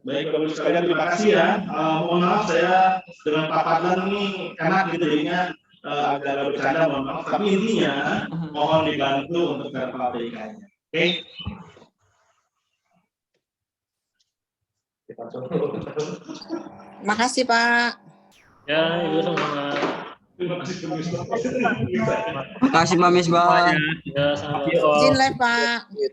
Baik Bapak Ibu sekalian, terima kasih ya. Mohon maaf saya dengan Pak Fadlan ini enak gitu jadinya agak bercanda, mohon maaf. Tapi intinya mohon dibantu untuk vertikal TIK-nya. Oke? Makasih Pak. Ya, Ibu sama-sama. Terima kasih Makasih Pak Misbah. Ya, sama-sama. Izin live Pak. Oke.